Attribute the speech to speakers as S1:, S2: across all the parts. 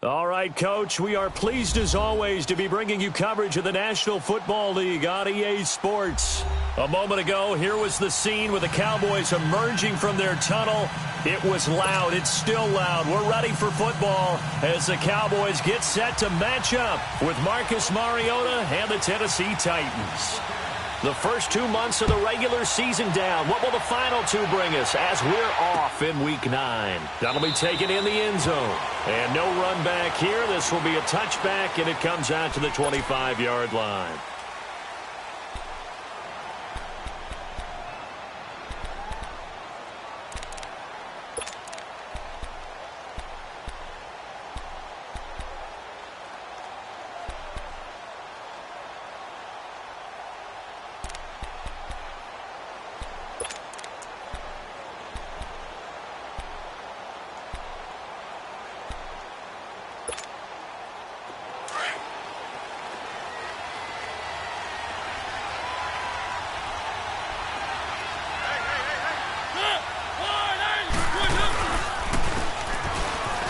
S1: All right, Coach, we are pleased as always to be bringing you coverage of the National Football League on EA Sports. A moment ago, here was the scene with the Cowboys emerging from their tunnel. It was loud. It's still loud. We're ready for football as the Cowboys get set to match up with Marcus Mariota and the Tennessee Titans. The first 2 months of the regular season down. What will the final two bring us as we're off in Week 9? That'll be taken in the end zone. And no run back here. This will be a touchback, and it comes out to the 25-yard line.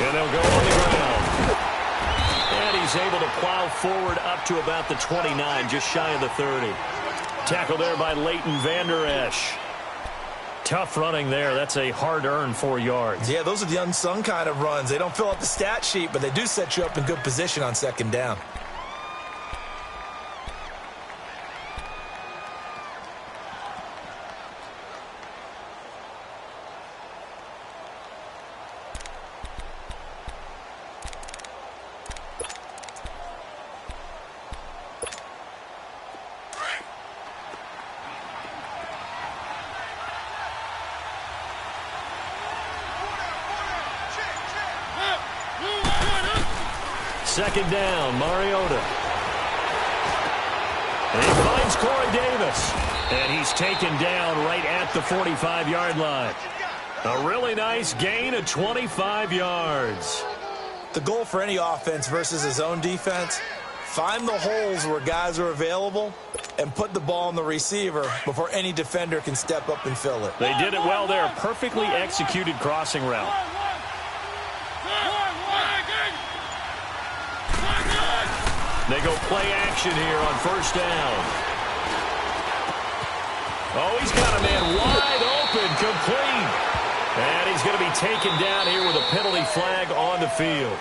S1: And they'll go on the ground. And he's able to plow forward up to about the 29, just shy of the 30. Tackle there by Leighton Vander Esch. Tough running there. That's a hard-earned 4 yards.
S2: Yeah, those are the unsung kind of runs. They don't fill up the stat sheet, but they do set you up in good position on second down.
S1: Second down, Mariota. And he finds Corey Davis. And he's taken down right at the 45-yard line. A really nice gain of 25 yards.
S2: The goal for any offense versus his own defense, find the holes where guys are available and put the ball on the receiver before any defender can step up and fill it.
S1: They did it well there. Perfectly executed crossing route. They go play action here on first down. Oh, he's got a man wide open, complete. And he's going to be taken down here with a penalty flag on the field.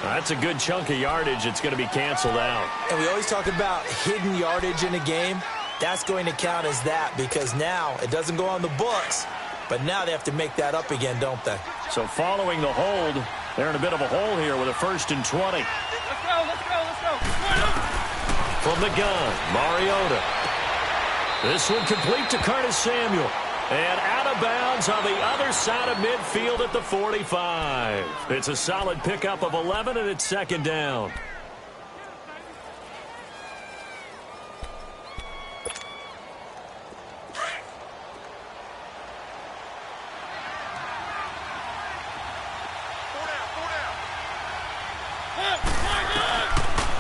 S1: That's a good chunk of yardage. It's going to be canceled out.
S2: And we always talk about hidden yardage in a game. That's going to count as that because now it doesn't go on the books, but now they have to make that up again, don't they?
S1: So following the hold, they're in a bit of a hole here with a 1st and 20.
S3: Let's go.
S1: From the gun, Mariota. This one complete to Curtis Samuel. And out of bounds on the other side of midfield at the 45. It's a solid pickup of 11, and it's second down.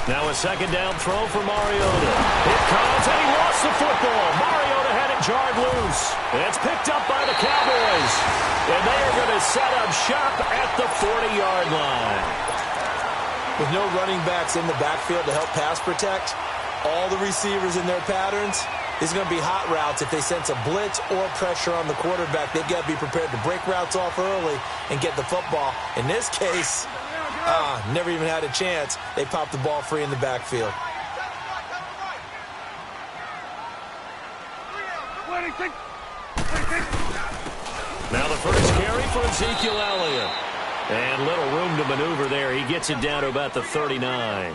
S1: Now a second down throw for Mariota. It comes, and he lost the football. Mariota had it jarred loose. It's picked up by the Cowboys. And they are going to set up shop at the 40-yard line.
S2: With no running backs in the backfield to help pass protect, all the receivers in their patterns, it's going to be hot routes. If they sense a blitz or pressure on the quarterback, they've got to be prepared to break routes off early and get the football. In this case, never even had a chance. They popped the ball free in the backfield.
S1: Now the first carry for Ezekiel Elliott. And little room to maneuver there. He gets it down to about the 39.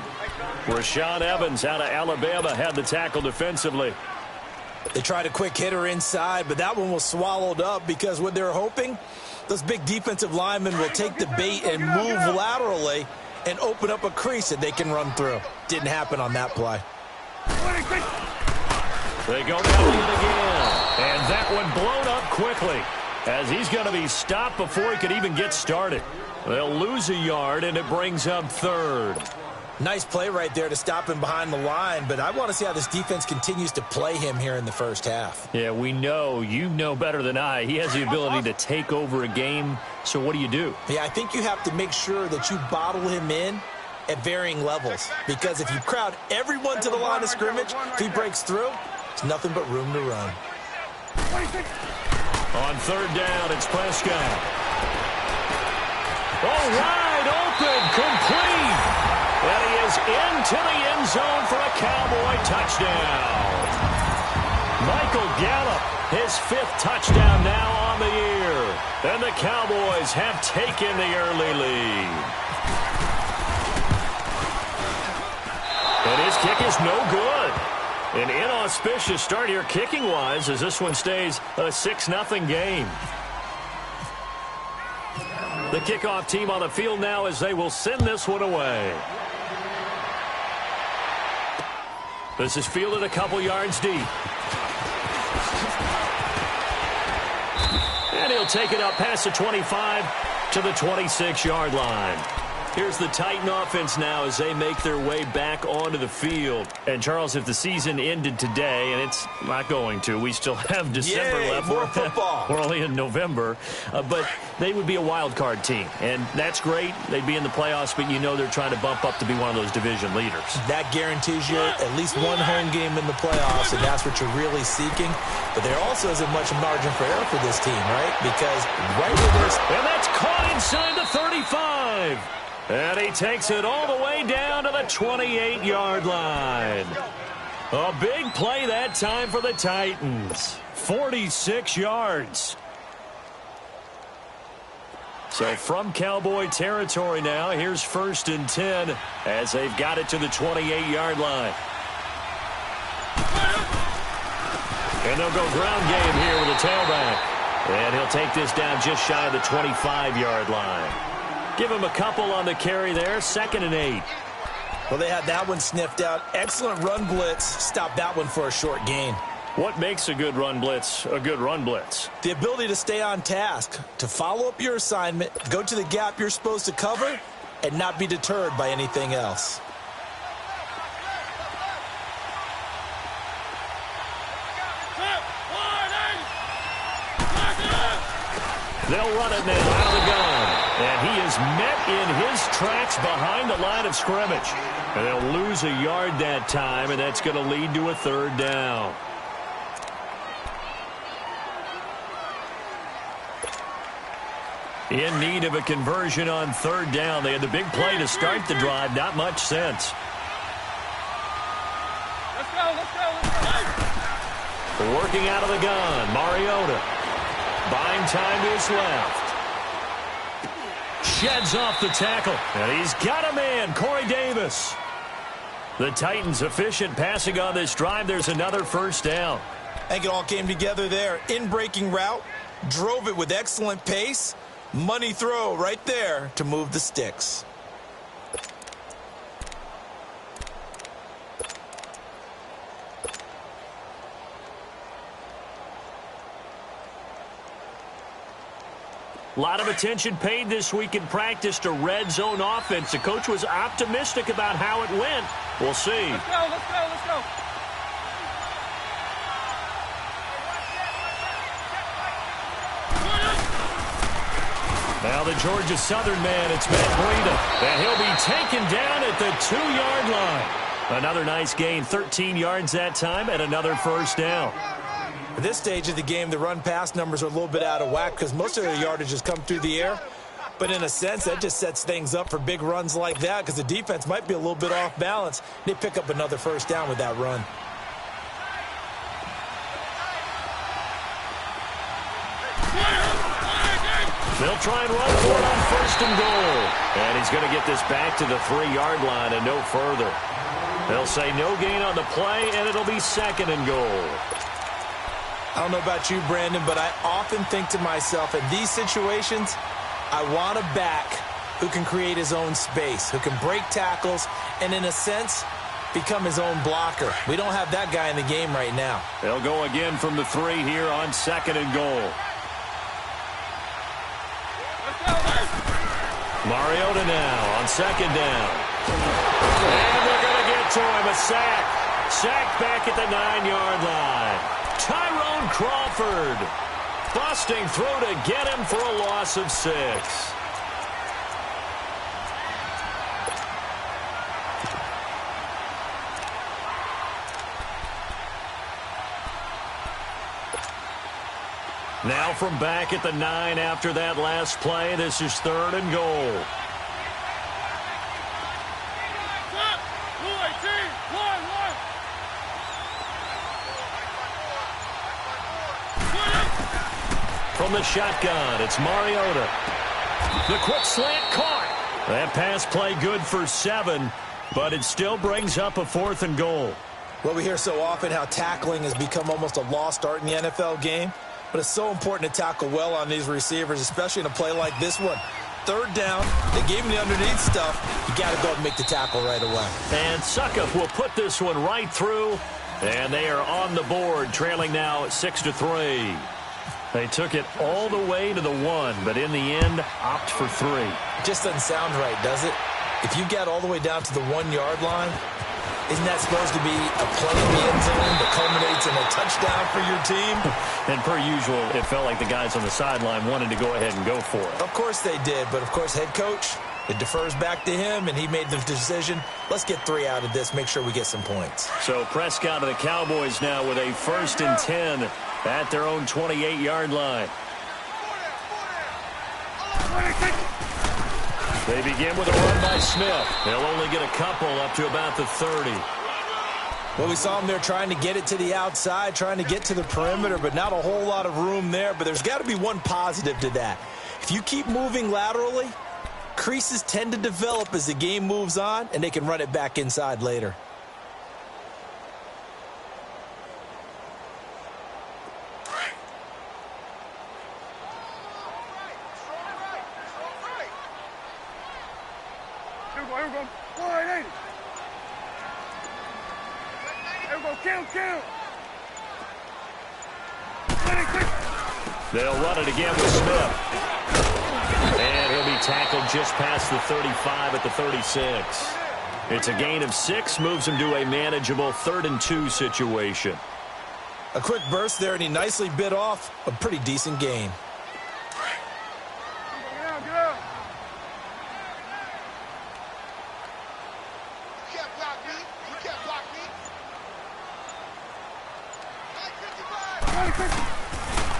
S1: Rashaan Evans out of Alabama had the tackle defensively.
S2: They tried a quick hitter inside, but that one was swallowed up because what they're hoping, those big defensive linemen will take the bait and move laterally and open up a crease that they can run through. Didn't happen on that play.
S1: They go Elliott again. And that one blown up quickly as he's going to be stopped before he could even get started. They'll lose a yard, and it brings up third.
S2: Nice play right there to stop him behind the line, but I want to see how this defense continues to play him here in the first half.
S1: Yeah, we know. You know better than I. He has the ability to take over a game, so what do you do?
S2: Yeah, I think you have to make sure that you bottle him in at varying levels, because if you crowd everyone to the line of scrimmage, if he breaks through, it's nothing but room to run.
S1: On third down, it's Prescott. Oh, wide open, complete. And he is into the end zone for a Cowboy touchdown. Michael Gallup, his 5th touchdown now on the year. And the Cowboys have taken the early lead. And his kick is no good. An inauspicious start here kicking-wise as this one stays a 6-0 game. The kickoff team on the field now as they will send this one away. This is fielded a couple yards deep. And he'll take it up past the 25 to the 26-yard line. Here's the Titan offense now as they make their way back onto the field. And, Charles, if the season ended today, and it's not going to, we still have December left.
S2: More football.
S1: We're only in November. But they would be a wild card team. And that's great. They'd be in the playoffs, but you know they're trying to bump up to be one of those division leaders. That
S2: guarantees you at least one home game in the playoffs, and that's what you're really seeking. But there also isn't much margin for error for this team, right? Because right where there's...
S1: And that's caught inside the 35. And he takes it all the way down to the 28-yard line. A big play that time for the Titans. 46 yards. So from Cowboy territory now, here's 1st and 10 as they've got it to the 28-yard line. And they'll go ground game here with a tailback. And he'll take this down just shy of the 25-yard line. Give him a couple on the carry there. 2nd and 8.
S2: Well, they had that one sniffed out. Excellent run blitz. Stop that one for a short gain.
S1: What makes a good run blitz a good run blitz?
S2: The ability to stay on task, to follow up your assignment, go to the gap you're supposed to cover, and not be deterred by anything else.
S1: They'll run it now out of the gun. And he is met in his tracks behind the line of scrimmage. And they'll lose a yard that time, and that's going to lead to a 3rd down. In need of a conversion on 3rd down. They had the big play to start the drive. Not much sense.
S3: Let's go.
S1: Working out of the gun, Mariota. Buying time to his left. Sheds off the tackle. And he's got a man, Corey Davis. The Titans efficient passing on this drive. There's another 1st down.
S2: I think it all came together there. In-breaking route. Drove it with excellent pace. Money throw right there to move the sticks.
S1: A lot of attention paid this week in practice to red zone offense. The coach was optimistic about how it went. We'll see.
S3: Let's go.
S1: Now the Georgia Southern man, it's Matt Breida. And he'll be taken down at the 2-yard line. Another nice gain, 13 yards that time, and another 1st down.
S2: At this stage of the game, the run-pass numbers are a little bit out of whack because most of their yardage has come through the air. But in a sense, that just sets things up for big runs like that because the defense might be a little bit off balance. They pick up another 1st down with that run.
S1: They'll try and run for it on 1st and goal. And he's going to get this back to the 3-yard line and no further. They'll say no gain on the play, and it'll be 2nd and goal.
S2: I don't know about you, Brandon, but I often think to myself, in these situations, I want a back who can create his own space, who can break tackles, and in a sense, become his own blocker. We don't have that guy in the game right now.
S1: They'll go again from the 3 here on 2nd and goal. Mariota now on 2nd down. And they're going to get to him. A sack. Sacked back at the 9-yard line. Tyrone Crawford busting through to get him for a loss of 6. Now from back at the 9 after that last play, this is 3rd and goal. From the shotgun, it's Mariota. The quick slant caught. That pass play good for 7, but it still brings up a 4th and goal.
S2: Well, we hear so often how tackling has become almost a lost art in the NFL game. But it's so important to tackle well on these receivers, especially in a play like this one. 3rd down, they gave him the underneath stuff. You got to go and make the tackle right away.
S1: And Suckup will put this one right through. And they are on the board, trailing now 6-3. They took it all the way to the 1, but in the end, opt for 3.
S2: It just doesn't sound right, does it? If you get all the way down to the 1-yard line, isn't that supposed to be a play in the end zone that culminates in a touchdown for your team?
S1: And per usual, it felt like the guys on the sideline wanted to go ahead and go for it.
S2: Of course they did, but of course head coach, it defers back to him, and he made the decision, let's get 3 out of this, make sure we get some points. So
S1: Prescott and the Cowboys now with a 1st and 10 at their own 28-yard line. They begin with a run by Smith. They'll only get a couple up to about the 30.
S2: Well, we saw him there trying to get it to the outside, trying to get to the perimeter, but not a whole lot of room there. But there's got to be one positive to that. If you keep moving laterally, creases tend to develop as the game moves on, and they can run it back inside later.
S1: They'll run it again with Smith. And he'll be tackled just past the 35 at the 36. It's a gain of 6, moves him to a manageable 3rd and 2 situation.
S2: A quick burst there, and he nicely bit off a pretty decent gain.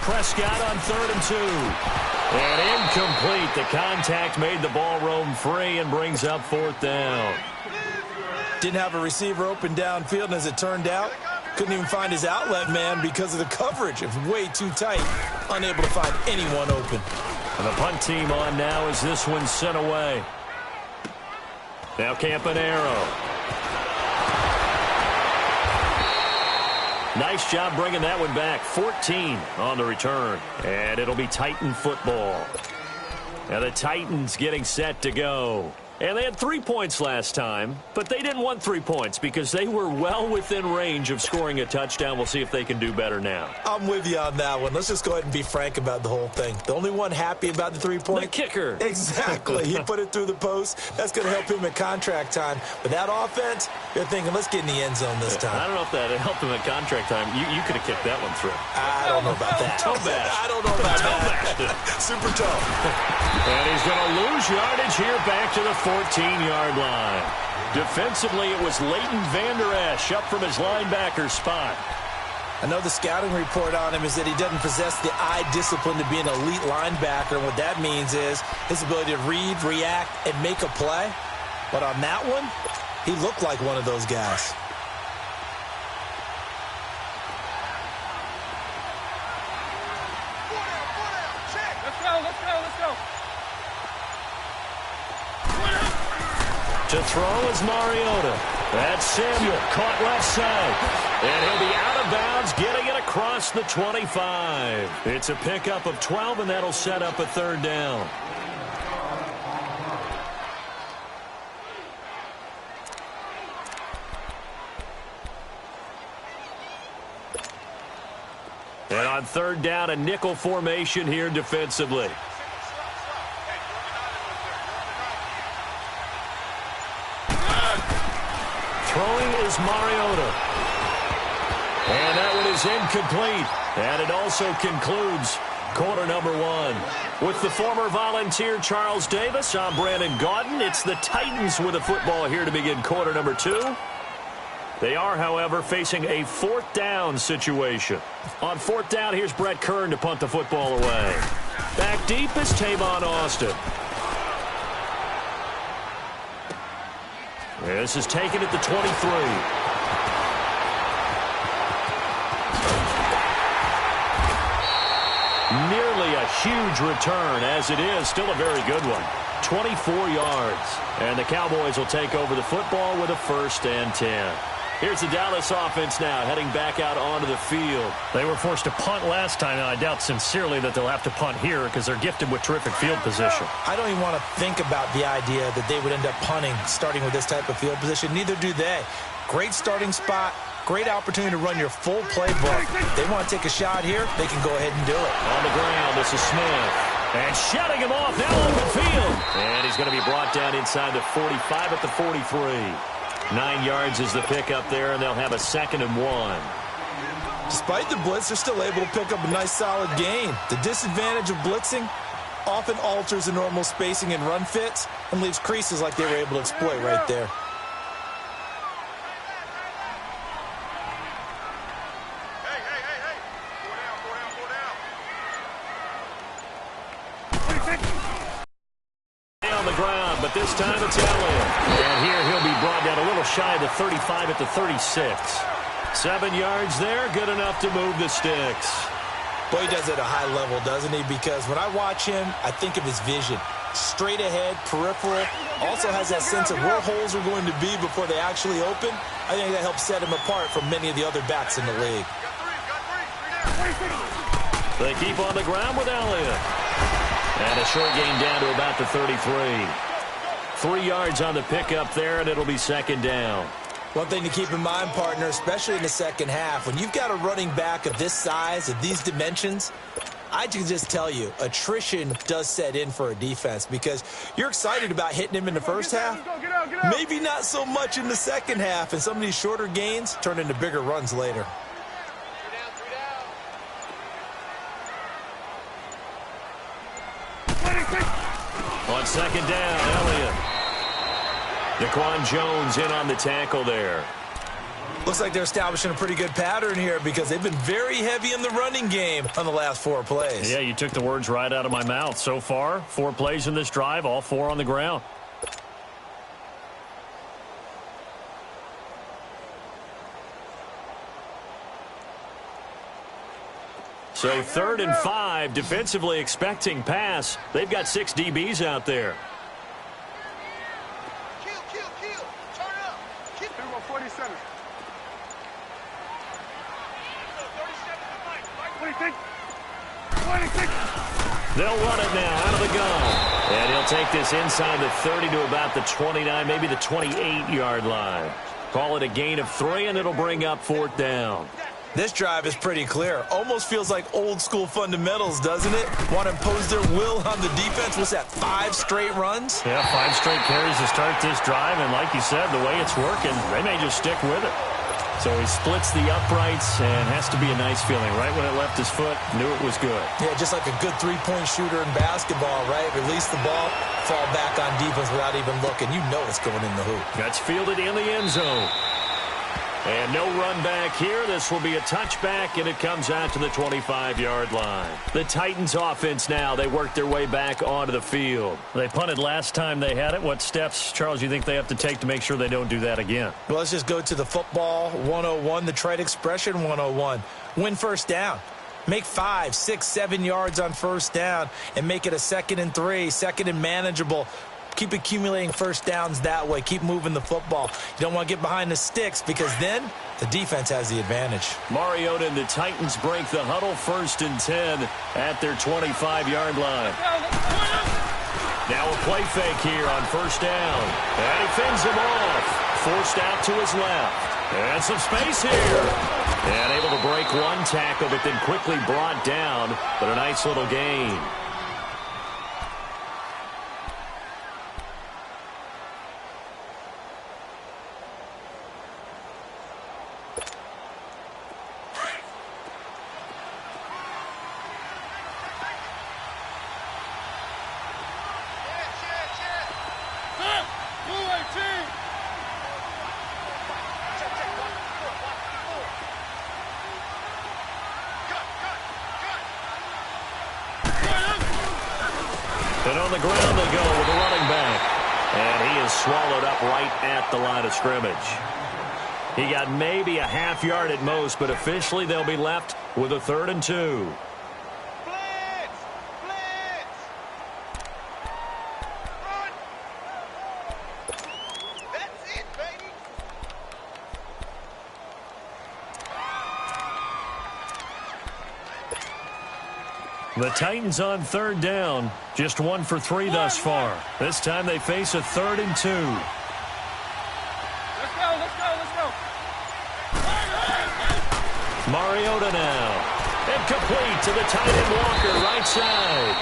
S1: Prescott on 3rd and 2. And incomplete. The contact made the ball roam free and brings up 4th down.
S2: Didn't have a receiver open downfield, and as it turned out, couldn't even find his outlet man because of the coverage. It was way too tight. Unable to find anyone open.
S1: And the punt team on now as this one's sent away. Now Campanaro. Nice job bringing that one back. 14 on the return. And it'll be Titan football. Now the Titans getting set to go. And they had 3 points last time, but they didn't want 3 points because they were well within range of scoring a touchdown. We'll see if they can do better now.
S2: I'm with you on that one. Let's just go ahead and be frank about the whole thing. The only one happy about the 3-point?
S1: The kicker.
S2: Exactly. He put it through the post. That's going to help him at contract time. But that offense, you're thinking, let's get in the end zone this time.
S1: I don't know if that helped him at contract time. You could have kicked that one through.
S2: I don't know about that.
S1: Toe bash.
S2: I don't know about that. Super toe.
S1: And he's going to lose yardage here back to the 14-yard line. Defensively, it was Leighton Vander Esch up from his linebacker spot.
S2: I know the scouting report on him is that he doesn't possess the eye discipline to be an elite linebacker. And what that means is his ability to read, react, and make a play. But on that one, he looked like one of those guys.
S1: To throw is Mariota. That's Samuel, caught left side. And he'll be out of bounds, getting it across the 25. It's a pickup of 12, and that'll set up a 3rd down. And on 3rd down, a nickel formation here defensively. is Mariota. And that one is incomplete. And it also concludes quarter number one. With the former Volunteer Charles Davis, I'm Brandon Gaudin. It's the Titans with the football here to begin quarter number two. They are, however, facing a fourth down situation. On fourth down, here's Brett Kern to punt the football away. Back deep is Tavon Austin. This is taken at the 23. Nearly a huge return, as it is still a very good one. 24 yards. And the Cowboys will take over the football with a 1st and 10. Here's the Dallas offense now, heading back out onto the field.
S3: They were forced to punt last time, and I doubt sincerely that they'll have to punt here because they're gifted with terrific field position.
S2: I don't even want to think about the idea that they would end up punting starting with this type of field position. Neither do they. Great starting spot. Great opportunity to run your full playbook. They want to take a shot here, they can go ahead and do it.
S1: On the ground, this is Smith. And shutting him off now open field. And he's going to be brought down inside the 45 at the 43. 9 yards is the pickup there, and they'll have a 2nd and 1.
S2: Despite the blitz, they're still able to pick up a nice solid gain. The disadvantage of blitzing often alters the normal spacing and run fits and leaves creases like they were able to exploit right there.
S1: On the ground, but this time it's Elliott. And here he'll be brought down a little shy of the 35 at the 36. 7 yards there, good enough to move the sticks.
S2: Boy, he does it at a high level, doesn't he? Because when I watch him, I think of his vision. Straight ahead, peripheral, also has that sense of where holes are going to be before they actually open. I think that helps set him apart from many of the other backs in the league.
S1: They keep on the ground with Elliott. And a short gain down to about the 33. 3 yards on the pickup there, and it'll be 2nd down.
S2: One thing to keep in mind, partner, especially in the second half, when you've got a running back of this size, of these dimensions, I can just tell you, attrition does set in for a defense because you're excited about hitting him in the first half. Maybe not so much in the second half, and some of these shorter gains turn into bigger runs later.
S1: On 2nd down, Elliott. Daquan Jones in on the tackle there.
S2: Looks like they're establishing a pretty good pattern here because they've been very heavy in the running game on the last 4 plays.
S3: Yeah, you took the words right out of my mouth. So far, 4 plays in this drive, all 4 on the ground.
S1: So 3rd and 5, defensively expecting pass. They've got 6 DBs out there.
S4: Turn up. 47. 26.
S1: They'll run it now out of the gun. And he'll take this inside the 30 to about the 29, maybe the 28-yard line. Call it a gain of 3, and it'll bring up 4th down.
S2: This drive is pretty clear. Almost feels like old-school fundamentals, doesn't it? Want to impose their will on the defense. What's that, 5 straight runs?
S3: Yeah, 5 straight carries to start this drive, and like you said, the way it's working, they may just stick with it.
S1: So he splits the uprights, and has to be a nice feeling. Right when it left his foot, knew it was good.
S2: Yeah, just like a good three-point shooter in basketball, right? Release the ball, fall back on defense without even looking. You know it's going in the hoop.
S1: That's fielded in the end zone. And no run back here. This will be a touchback, and it comes out to the 25-yard line. The Titans offense now, they work their way back onto the field.
S3: They punted last time they had it. What steps, Charles, you think they have to take to make sure they don't do that again?
S2: Well, let's just go to the football 101, the trade expression 101. Win first down. Make 5, 6, 7 yards on first down and make it a 2nd and 3, 2nd and manageable. Keep accumulating first downs that way. Keep moving the football. You don't want to get behind the sticks because then the defense has the advantage.
S1: Mariota and the Titans break the huddle 1st and 10 at their 25-yard line. Now a play fake here on first down. And he fends him off. Forced out to his left. And some space here. And able to break one tackle, but then quickly brought down. But a nice little gain. And on the ground they go with the running back. And he is swallowed up right at the line of scrimmage. He got maybe a half yard at most, but officially they'll be left with a 3rd and 2.
S4: Blitz! Blitz! Run! That's it, baby!
S1: The Titans on 3rd down. Just 1 for 3 thus far. This time they face a 3rd and 2.
S4: Let's go, let's go, let's go!
S1: Mariota now. Incomplete to the tight end Walker, right side.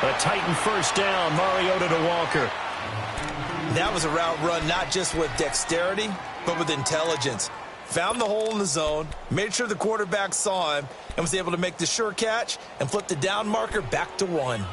S1: A Titan first down, Mariota to Walker.
S2: That was a route run not just with dexterity, but with intelligence. Found the hole in the zone, made sure the quarterback saw him, and was able to make the sure catch and flip the down marker back to 1.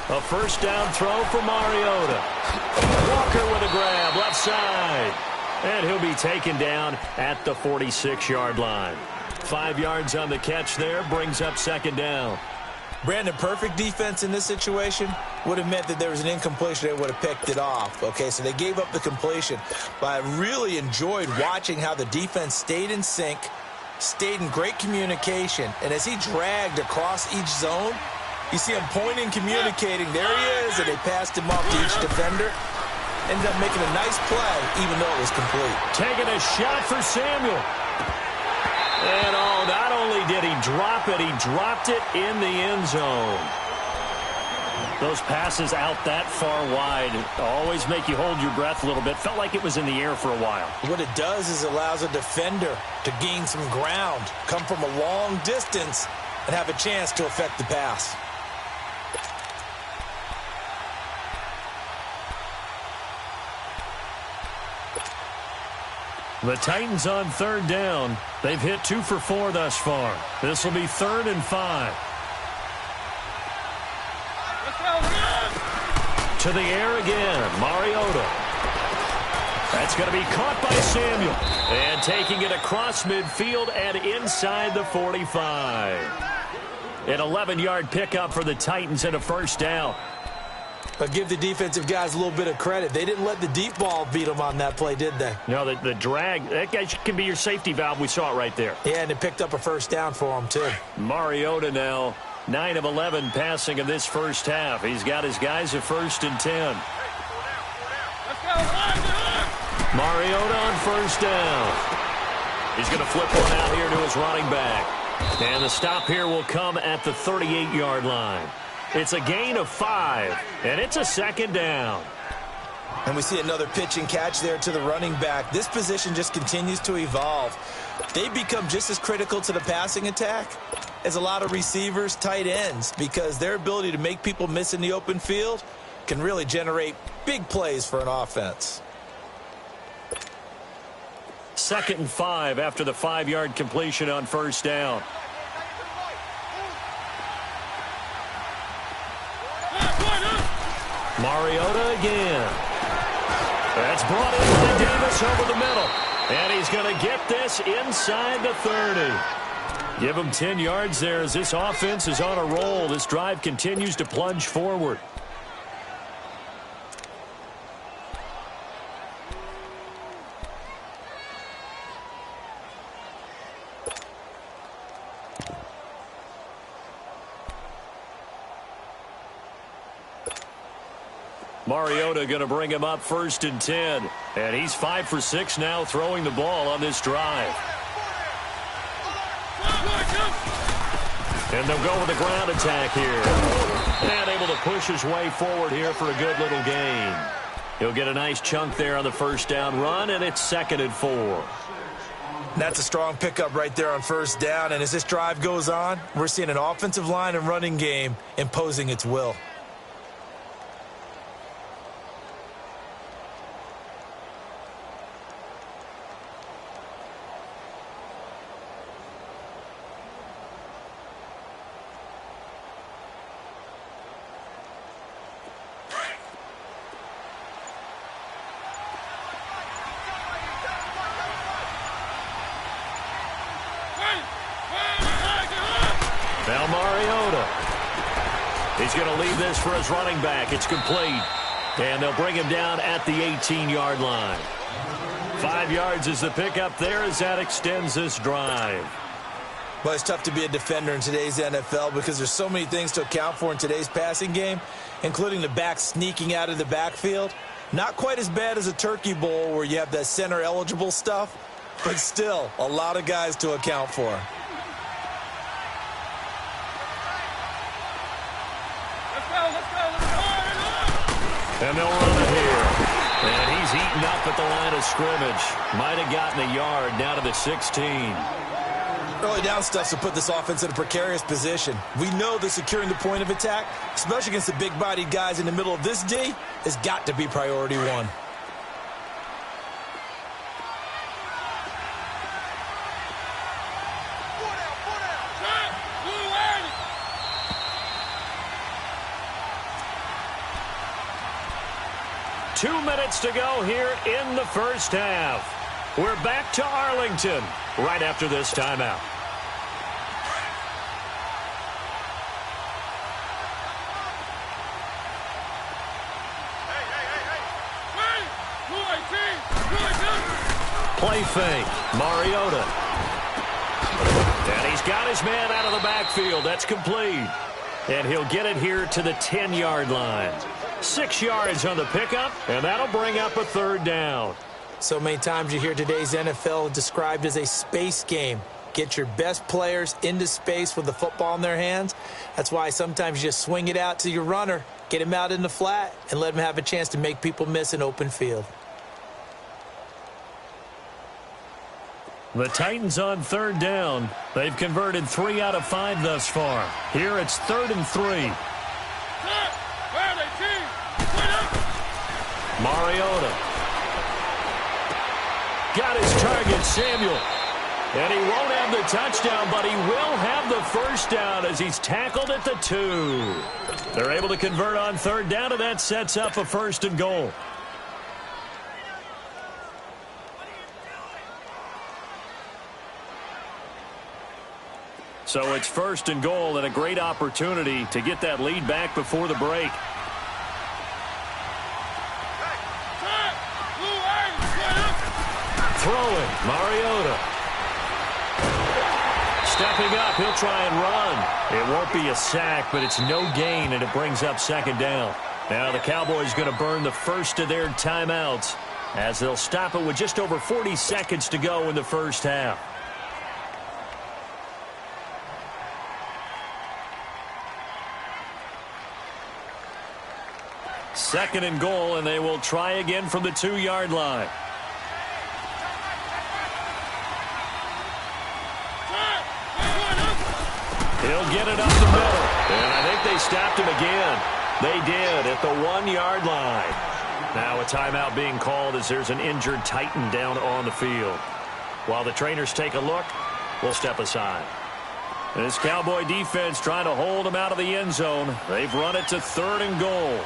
S1: A first down throw for Mariota. Walker with a grab, left side. And he'll be taken down at the 46-yard line. 5 yards on the catch there, brings up 2nd down.
S2: Brandon, perfect defense in this situation would have meant that there was an incompletion. They would have picked it off. Okay, so they gave up the completion. But I really enjoyed watching how the defense stayed in sync, stayed in great communication. And as he dragged across each zone, you see him pointing, communicating. There he is, and they passed him off to each defender. Ended up making a nice play, even though it was complete.
S1: Taking a shot for Samuel. And not only did he drop it, he dropped it in the end zone. Those passes out that far wide always make you hold your breath a little bit. Felt like it was in the air for a while.
S2: What it does is it allows a defender to gain some ground, come from a long distance, and have a chance to affect the pass.
S1: The Titans on 3rd down. They've hit 2 for 4 thus far. This will be 3rd and 5. To the air again, Mariota. That's going to be caught by Samuel. And taking it across midfield and inside the 45. An 11-yard pickup for the Titans and a first down.
S2: But give the defensive guys a little bit of credit. They didn't let the deep ball beat them on that play, did they?
S1: No, the drag, that guy can be your safety valve. We saw it right there.
S2: Yeah, and they picked up a first down for him, too.
S1: Mariota now, 9 of 11 passing in this first half. He's got his guys at 1st and 10. Mariota on first down. He's going to flip one out here to his running back. And the stop here will come at the 38-yard line. It's a gain of 5, and it's a 2nd down.
S2: And we see another pitch and catch there to the running back. This position just continues to evolve. They become just as critical to the passing attack as a lot of receivers, tight ends, because their ability to make people miss in the open field can really generate big plays for an offense.
S1: 2nd and 5 after the 5-yard completion on first down. Mariota again. That's brought in by Davis over the middle. And he's going to get this inside the 30. Give him 10 yards there as this offense is on a roll. This drive continues to plunge forward. Mariota going to bring him up 1st and 10. And he's 5 for 6 now throwing the ball on this drive. And they'll go with a ground attack here. And able to push his way forward here for a good little gain. He'll get a nice chunk there on the first down run, and it's 2nd and 4.
S2: That's a strong pickup right there on first down. And as this drive goes on, we're seeing an offensive line and running game imposing its will.
S1: Now Mariota. He's going to leave this for his running back. It's complete. And they'll bring him down at the 18-yard line. 5 yards is the pickup there as that extends this drive.
S2: Well, it's tough to be a defender in today's NFL because there's so many things to account for in today's passing game, including the back sneaking out of the backfield. Not quite as bad as a turkey bowl where you have that center-eligible stuff, but still a lot of guys to account for.
S1: And they'll run it here. And he's eaten up at the line of scrimmage. Might have gotten a yard down to the 16.
S2: Early down stuff to put this offense in a precarious position. We know that securing the point of attack, especially against the big-bodied guys in the middle of this D, has got to be priority one.
S1: Two minutes to go here in the first half. We're back to Arlington right after this timeout. Play fake. Mariota. And he's got his man out of the backfield. That's complete. And he'll get it here to the 10-yard line. 6 yards on the pickup, and that'll bring up a third down.
S2: So many times you hear today's NFL described as a space game. Get your best players into space with the football in their hands. That's why sometimes you just swing it out to your runner, get him out in the flat, and let him have a chance to make people miss an open field.
S1: The Titans on third down. They've converted 3 out of 5 thus far. Here it's 3rd and 3. Mariota. Got his target, Samuel. And he won't have the touchdown, but he will have the first down as he's tackled at the 2. They're able to convert on third down, and that sets up a 1st and goal. So it's 1st and goal and a great opportunity to get that lead back before the break. Throwing, Mariota. Stepping up, he'll try and run. It won't be a sack, but it's no gain, and it brings up 2nd down. Now the Cowboys going to burn the first of their timeouts as they'll stop it with just over 40 seconds to go in the first half. Second and goal, and they will try again from the 2-yard line. He'll get it up the middle. And I think they stopped him again. They did at the 1-yard line. Now a timeout being called as there's an injured Titan down on the field. While the trainers take a look, we'll step aside. And this Cowboy defense trying to hold him out of the end zone. They've run it to 3rd and goal.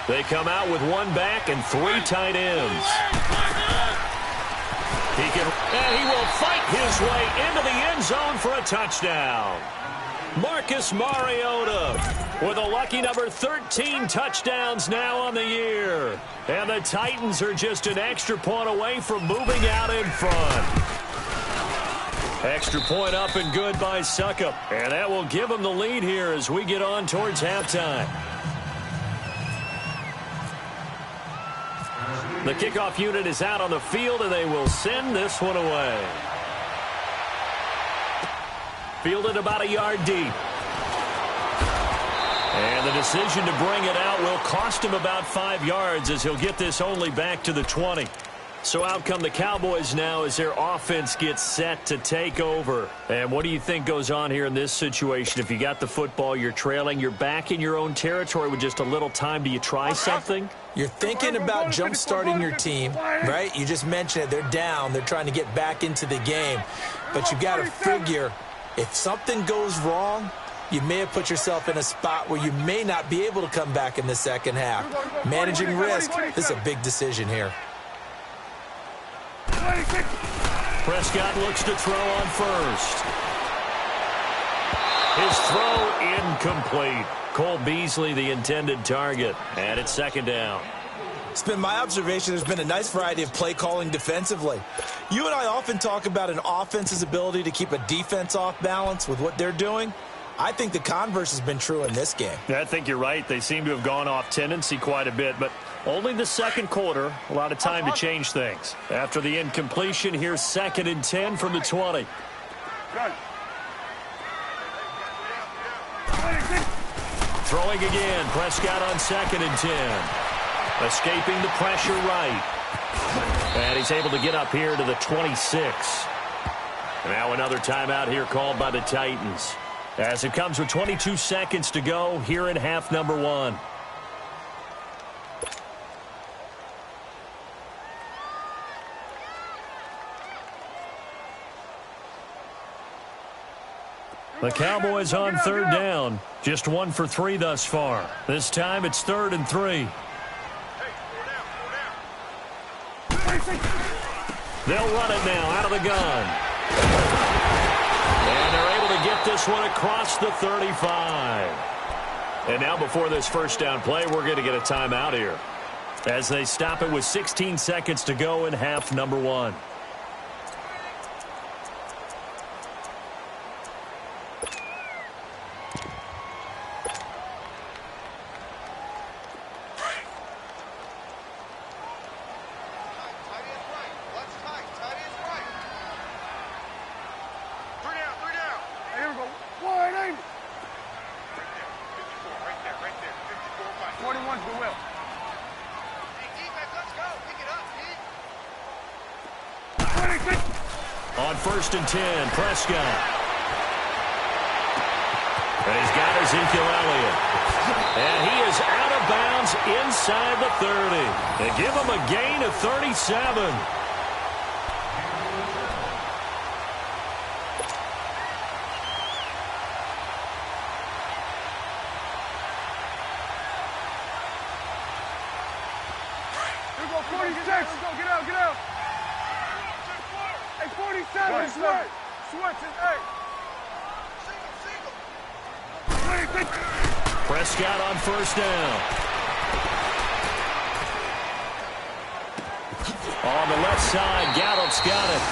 S1: They come out with 1 back and 3 tight ends. And he will fight his way into the end zone for a touchdown. Marcus Mariota with a lucky number 13 touchdowns now on the year. And the Titans are just an extra point away from moving out in front. Extra point up and good by Suckup. And that will give them the lead here as we get on towards halftime. The kickoff unit is out on the field, and they will send this one away. Fielded about a yard deep. And the decision to bring it out will cost him about 5 yards as he'll get this only back to the 20. So out come the Cowboys now as their offense gets set to take over. And what do you think goes on here in this situation? If you got the football, you're trailing, you're back in your own territory with just a little time. Do you try something?
S2: You're thinking about jump-starting your team, right? You just mentioned it. They're down. They're trying to get back into the game. But you've got to figure if something goes wrong, you may have put yourself in a spot where you may not be able to come back in the second half. Managing risk, this is a big decision here.
S1: Prescott looks to throw on first. His throw incomplete. Cole Beasley, the intended target. And it's second down.
S2: It's been my observation there's been a nice variety of play calling defensively. You and I often talk about an offense's ability to keep a defense off balance with what they're doing. I think the converse has been true in this game.
S3: Yeah, I think you're right. They seem to have gone off tendency quite a bit, but only the second quarter. A lot of time to change things.
S1: After the incompletion, here's 2nd and 10 from the 20. Throwing again. Prescott on 2nd and 10. Escaping the pressure right. And he's able to get up here to the 26. Now another timeout here called by the Titans. As it comes with 22 seconds to go here in half number 1. The Cowboys on 3rd down. Just 1 for 3 thus far. This time it's 3rd and 3. They'll run it now out of the gun. And they're able to get this one across the 35. And now before this first down play, we're going to get a timeout here, as they stop it with 16 seconds to go in half number 1. On 1st and 10, Prescott. And he's got Ezekiel Elliott. And he is out of bounds inside the 30. They give him a gain of 37.
S4: Here we go, 46. Let's go, get out, get out. Hey, 47, switch. Switch is 8.
S1: Prescott on 1st down. On the left side, Gallup's got it.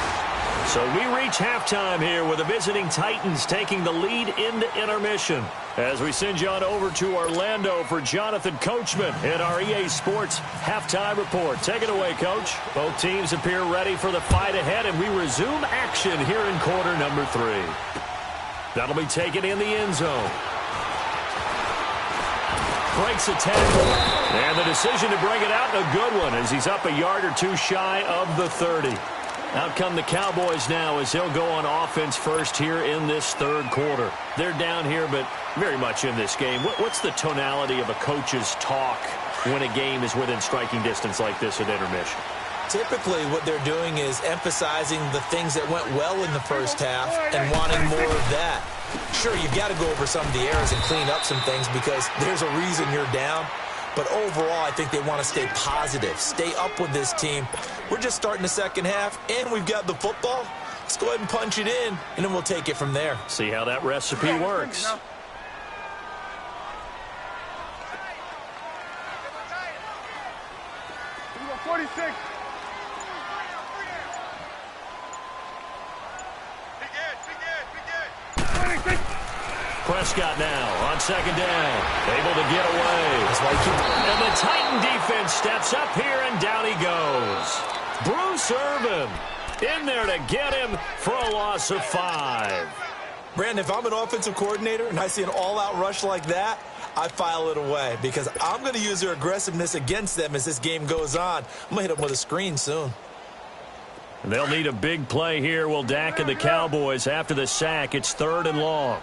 S1: So we reach halftime here with the visiting Titans taking the lead into intermission. As we send you on over to Orlando for Jonathan Coachman in our EA Sports Halftime Report. Take it away, Coach. Both teams appear ready for the fight ahead, and we resume action here in quarter number 3. That'll be taken in the end zone. Breaks a tackle, and the decision to bring it out, a good one, as he's up a yard or 2 shy of the 30. Out come the Cowboys now as they'll go on offense first here in this 3rd quarter. They're down here, but very much in this game. What's the tonality of a coach's talk when a game is within striking distance like this at intermission?
S2: Typically, what they're doing is emphasizing the things that went well in the first half and wanting more of that. Sure, you've got to go over some of the errors and clean up some things because there's a reason you're down. But overall, I think they want to stay positive, stay up with this team. We're just starting the second half, and we've got the football. Let's go ahead and punch it in, and then we'll take it from there.
S1: See how that recipe works.
S4: Here we go, 46.
S1: Prescott now on 2nd down. Able to get away.
S2: That's why
S1: And the Titan defense steps up here, and down he goes. Bruce Irvin in there to get him for a loss of 5.
S2: Brandon, if I'm an offensive coordinator and I see an all-out rush like that, I file it away because I'm going to use their aggressiveness against them as this game goes on. I'm going to hit them with a screen soon.
S1: They'll need a big play here. Will Dak and the Cowboys after the sack. It's 3rd and long.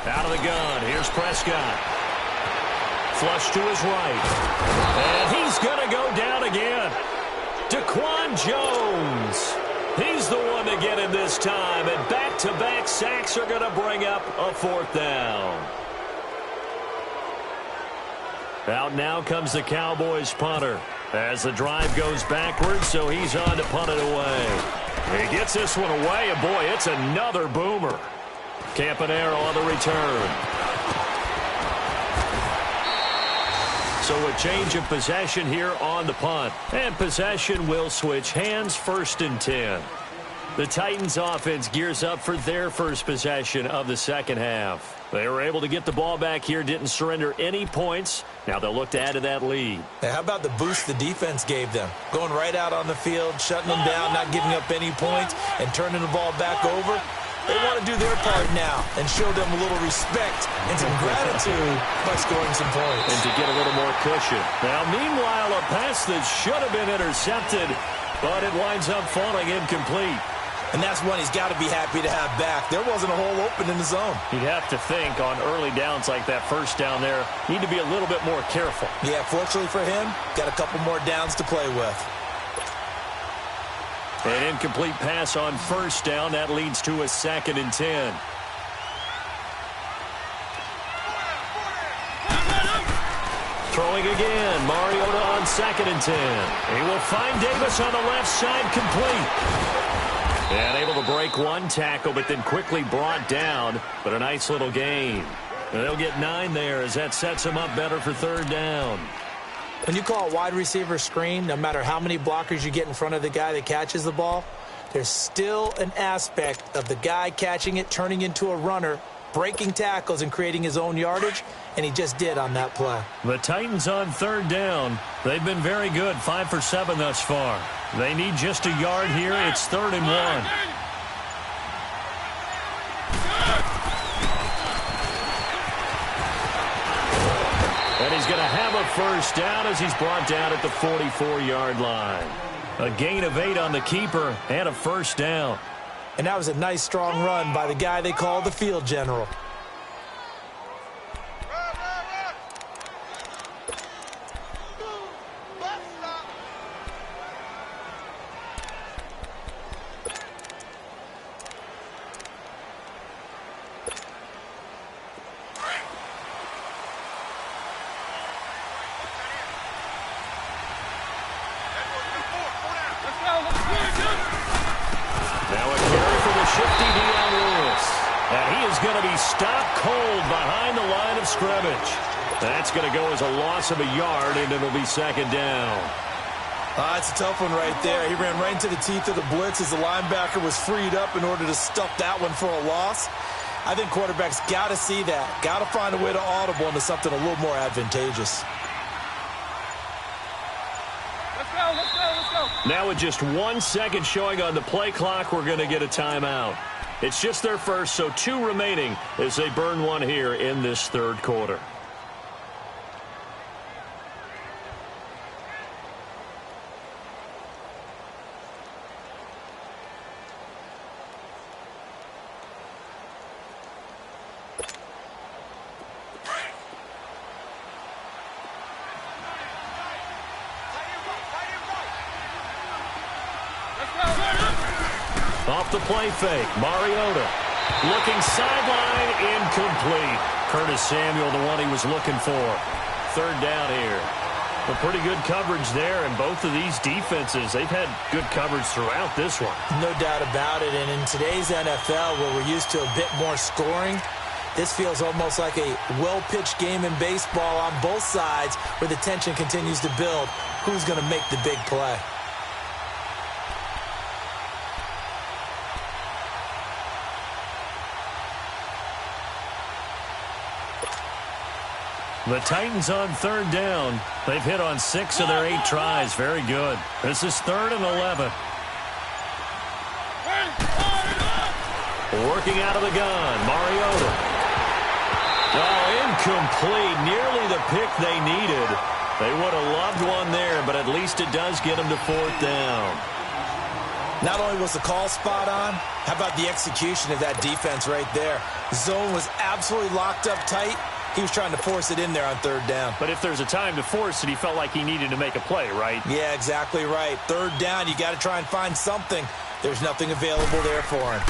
S1: Out of the gun. Here's Prescott. Flush to his right. And he's going to go down again. Daquan Jones. He's the one to get him this time. And back-to-back sacks are going to bring up a 4th down. Out now comes the Cowboys punter. As the drive goes backwards, so he's on to punt it away. He gets this one away, and boy, it's another boomer. Campanaro on the return. So a change of possession here on the punt. And possession will switch hands, 1st and 10. The Titans offense gears up for their first possession of the second half. They were able to get the ball back here, didn't surrender any points. Now they'll look to add to that lead.
S2: Hey, how about the boost the defense gave them? Going right out on the field, shutting them down, not giving up any points, and turning the ball back over. They want to do their part now and show them a little respect and some gratitude by scoring some points.
S1: And to get a little more cushion. Now, meanwhile, a pass that should have been intercepted, but it winds up falling incomplete.
S2: And that's one he's got to be happy to have back. There wasn't a hole open in the zone.
S3: You'd have to think on early downs like that, first down there, need to be a little bit more careful.
S2: Yeah, fortunately for him, got a couple more downs to play with.
S1: An incomplete pass on first down. That leads to a 2nd and 10. Throwing again. Mariota on 2nd and 10. He will find Davis on the left side, complete. And able to break one tackle, but then quickly brought down. But a nice little gain. And they'll get 9 there as that sets him up better for 3rd down.
S2: When you call a wide receiver screen, no matter how many blockers you get in front of the guy that catches the ball, there's still an aspect of the guy catching it, turning into a runner, breaking tackles and creating his own yardage, and he just did on that play.
S1: The Titans on 3rd down. They've been very good, 5 for 7 thus far. They need just a yard here. It's 3rd and 1. And he's going to have a first down as he's brought down at the 44-yard line. A gain of 8 on the keeper and a first down.
S2: And that was a nice, strong run by the guy they call the field general.
S1: That's going to go as a loss of a yard, and it'll be 2nd down.
S2: It's a tough one right there. He ran right into the teeth of the blitz as the linebacker was freed up in order to stuff that one for a loss. I think quarterbacks got to see that. Got to find a way to audible into something a little more advantageous.
S4: Let's go, let's go, let's go.
S1: Now with just 1 second showing on the play clock, we're going to get a timeout. It's just their first, so 2 remaining as they burn one here in this 3rd quarter. Off the play fake, Mariota looking sideline, incomplete. Curtis Samuel, the one he was looking for. 3rd down here. Well, pretty good coverage there, and both of these defenses, they've had good coverage throughout this one.
S2: No doubt about it, and in today's NFL, where we're used to a bit more scoring, this feels almost like a well-pitched game in baseball on both sides where the tension continues to build. Who's going to make the big play?
S1: The Titans on 3rd down. They've hit on 6 of their 8 tries. Very good. This is 3rd and 11. Working out of the gun, Mariota. Oh, incomplete. Nearly the pick they needed. They would have loved one there, but at least it does get them to 4th down.
S2: Not only was the call spot on, how about the execution of that defense right there? The zone was absolutely locked up tight. He was trying to force it in there on 3rd down.
S3: But if there's a time to force it, he felt like he needed to make a play, right?
S2: Yeah, exactly right. 3rd down, you got to try and find something. There's nothing available there for him.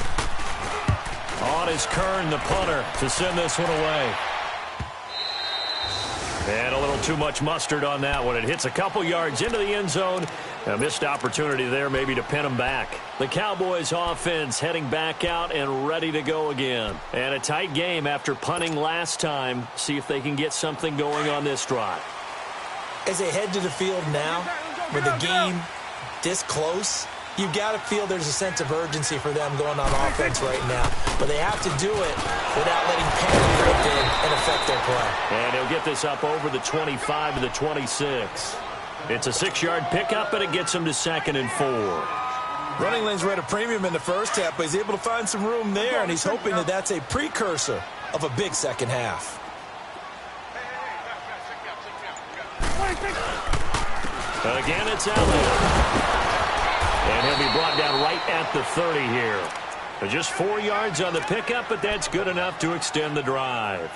S1: On is Kern, the punter, to send this one away. And a little too much mustard on that one. It hits a couple yards into the end zone. A missed opportunity there maybe to pin them back. The Cowboys offense heading back out and ready to go again. And a tight game after punting last time. See if they can get something going on this drive.
S2: As they head to the field now, with the game this close, you've got to feel there's a sense of urgency for them going on offense right now. But they have to do it without letting panic creep in and affect their play.
S1: And he'll get this up over the 25 to the 26. It's a 6-yard pickup, and it gets him to 2nd and 4.
S2: Running lanes were at a premium in the first half, but he's able to find some room there, and he's hoping that that's a precursor of a big second half.
S1: Again, it's Elliott. And he'll be brought down right at the 30 here. But just 4 yards on the pickup, but that's good enough to extend the drive.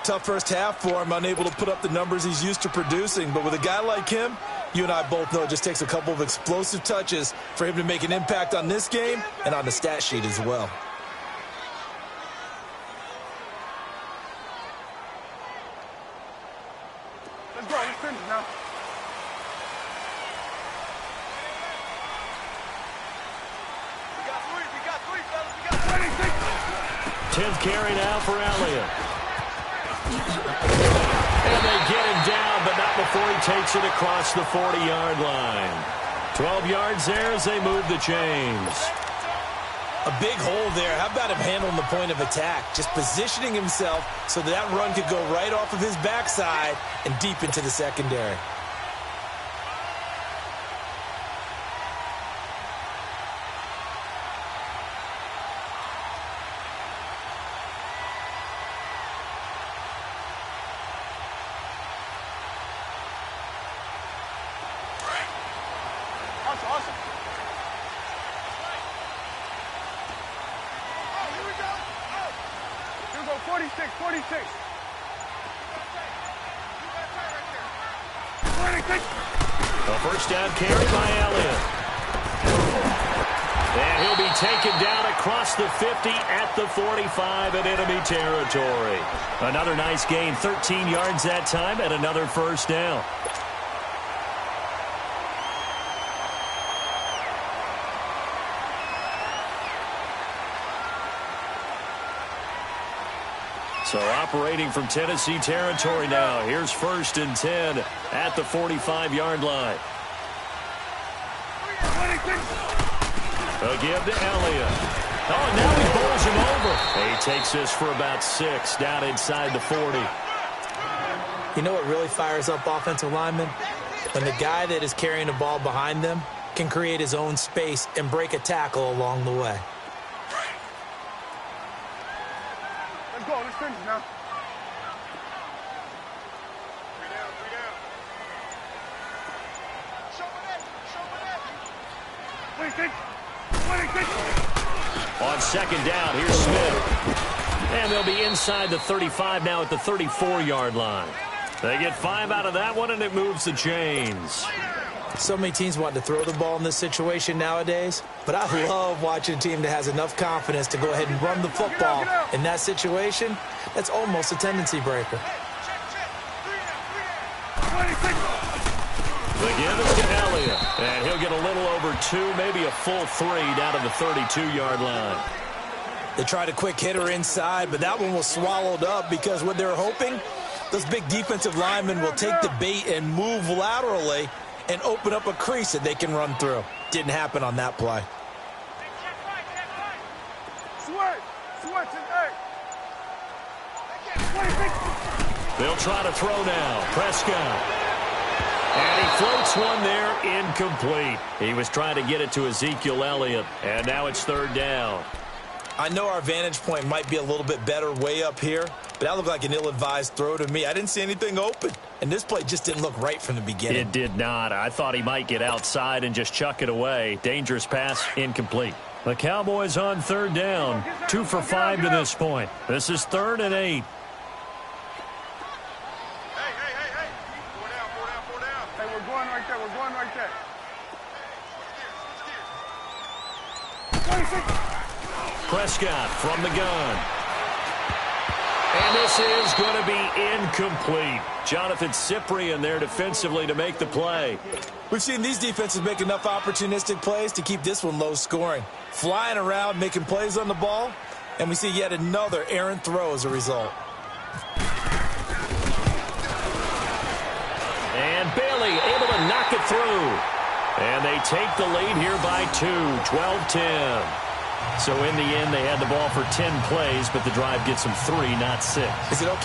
S2: Tough first half for him, unable to put up the numbers he's used to producing. But with a guy like him, you and I both know it just takes a couple of explosive touches for him to make an impact on this game and on the stat sheet as well.
S4: Let's go. Let's finish now. We got three, fellas. We got
S1: 10th carry now for Elliott. And they get him down, but not before he takes it across the 40-yard line. 12 yards there as they move the chains.
S2: A big hole there. How about him handling the point of attack? Just positioning himself so that run could go right off of his backside and deep into the secondary.
S4: Awesome. Here we go. Here we go. 46. 46.
S1: A first down carry by Elliott. And he'll be taken down across the 50 at the 45 in enemy territory. Another nice gain, 13 yards that time, and another first down. So operating from Tennessee territory now. Here's 1st and 10 at the 45-yard line. A give to Elliott. Oh, and now he bowls him over. He takes this for about 6 down inside the 40.
S2: You know what really fires up offensive linemen? When the guy that is carrying the ball behind them can create his own space and break a tackle along the way.
S4: Let's go. Let's finish now. 26.
S1: On 2nd down, here's Smith. And they'll be inside the 35 now at the 34-yard line. They get 5 out of that one, and it moves the chains.
S2: So many teams want to throw the ball in this situation nowadays, but I love watching a team that has enough confidence to go ahead and run the football. In that situation, that's almost a tendency breaker.
S1: The give is to Elliott, and he'll get a little over 2, maybe a full 3 down to the 32-yard line.
S2: They tried a quick hitter inside, but that one was swallowed up because what they're hoping, those big defensive linemen will take the bait and move laterally and open up a crease that they can run through. Didn't happen on that play.
S1: They'll try to throw now. Prescott. And he floats one there, incomplete. He was trying to get it to Ezekiel Elliott, and now it's 3rd down.
S2: I know our vantage point might be a little bit better way up here, but that looked like an ill-advised throw to me. I didn't see anything open, and this play just didn't look right from the beginning.
S1: It did not. I thought he might get outside and just chuck it away. Dangerous pass, incomplete. The Cowboys on 3rd down, 2 for 5 to this point. This is 3rd and 8. Prescott from the gun. And this is going to be incomplete. Jonathan Cyprien there defensively to make the play.
S2: We've seen these defenses make enough opportunistic plays to keep this one low scoring. Flying around, making plays on the ball, and we see yet another errant throw as a result.
S1: And Bailey able to knock it through. And they take the lead here by 2, 12-10. So in the end, they had the ball for 10 plays, but the drive gets them 3, not 6.
S2: Is it okay?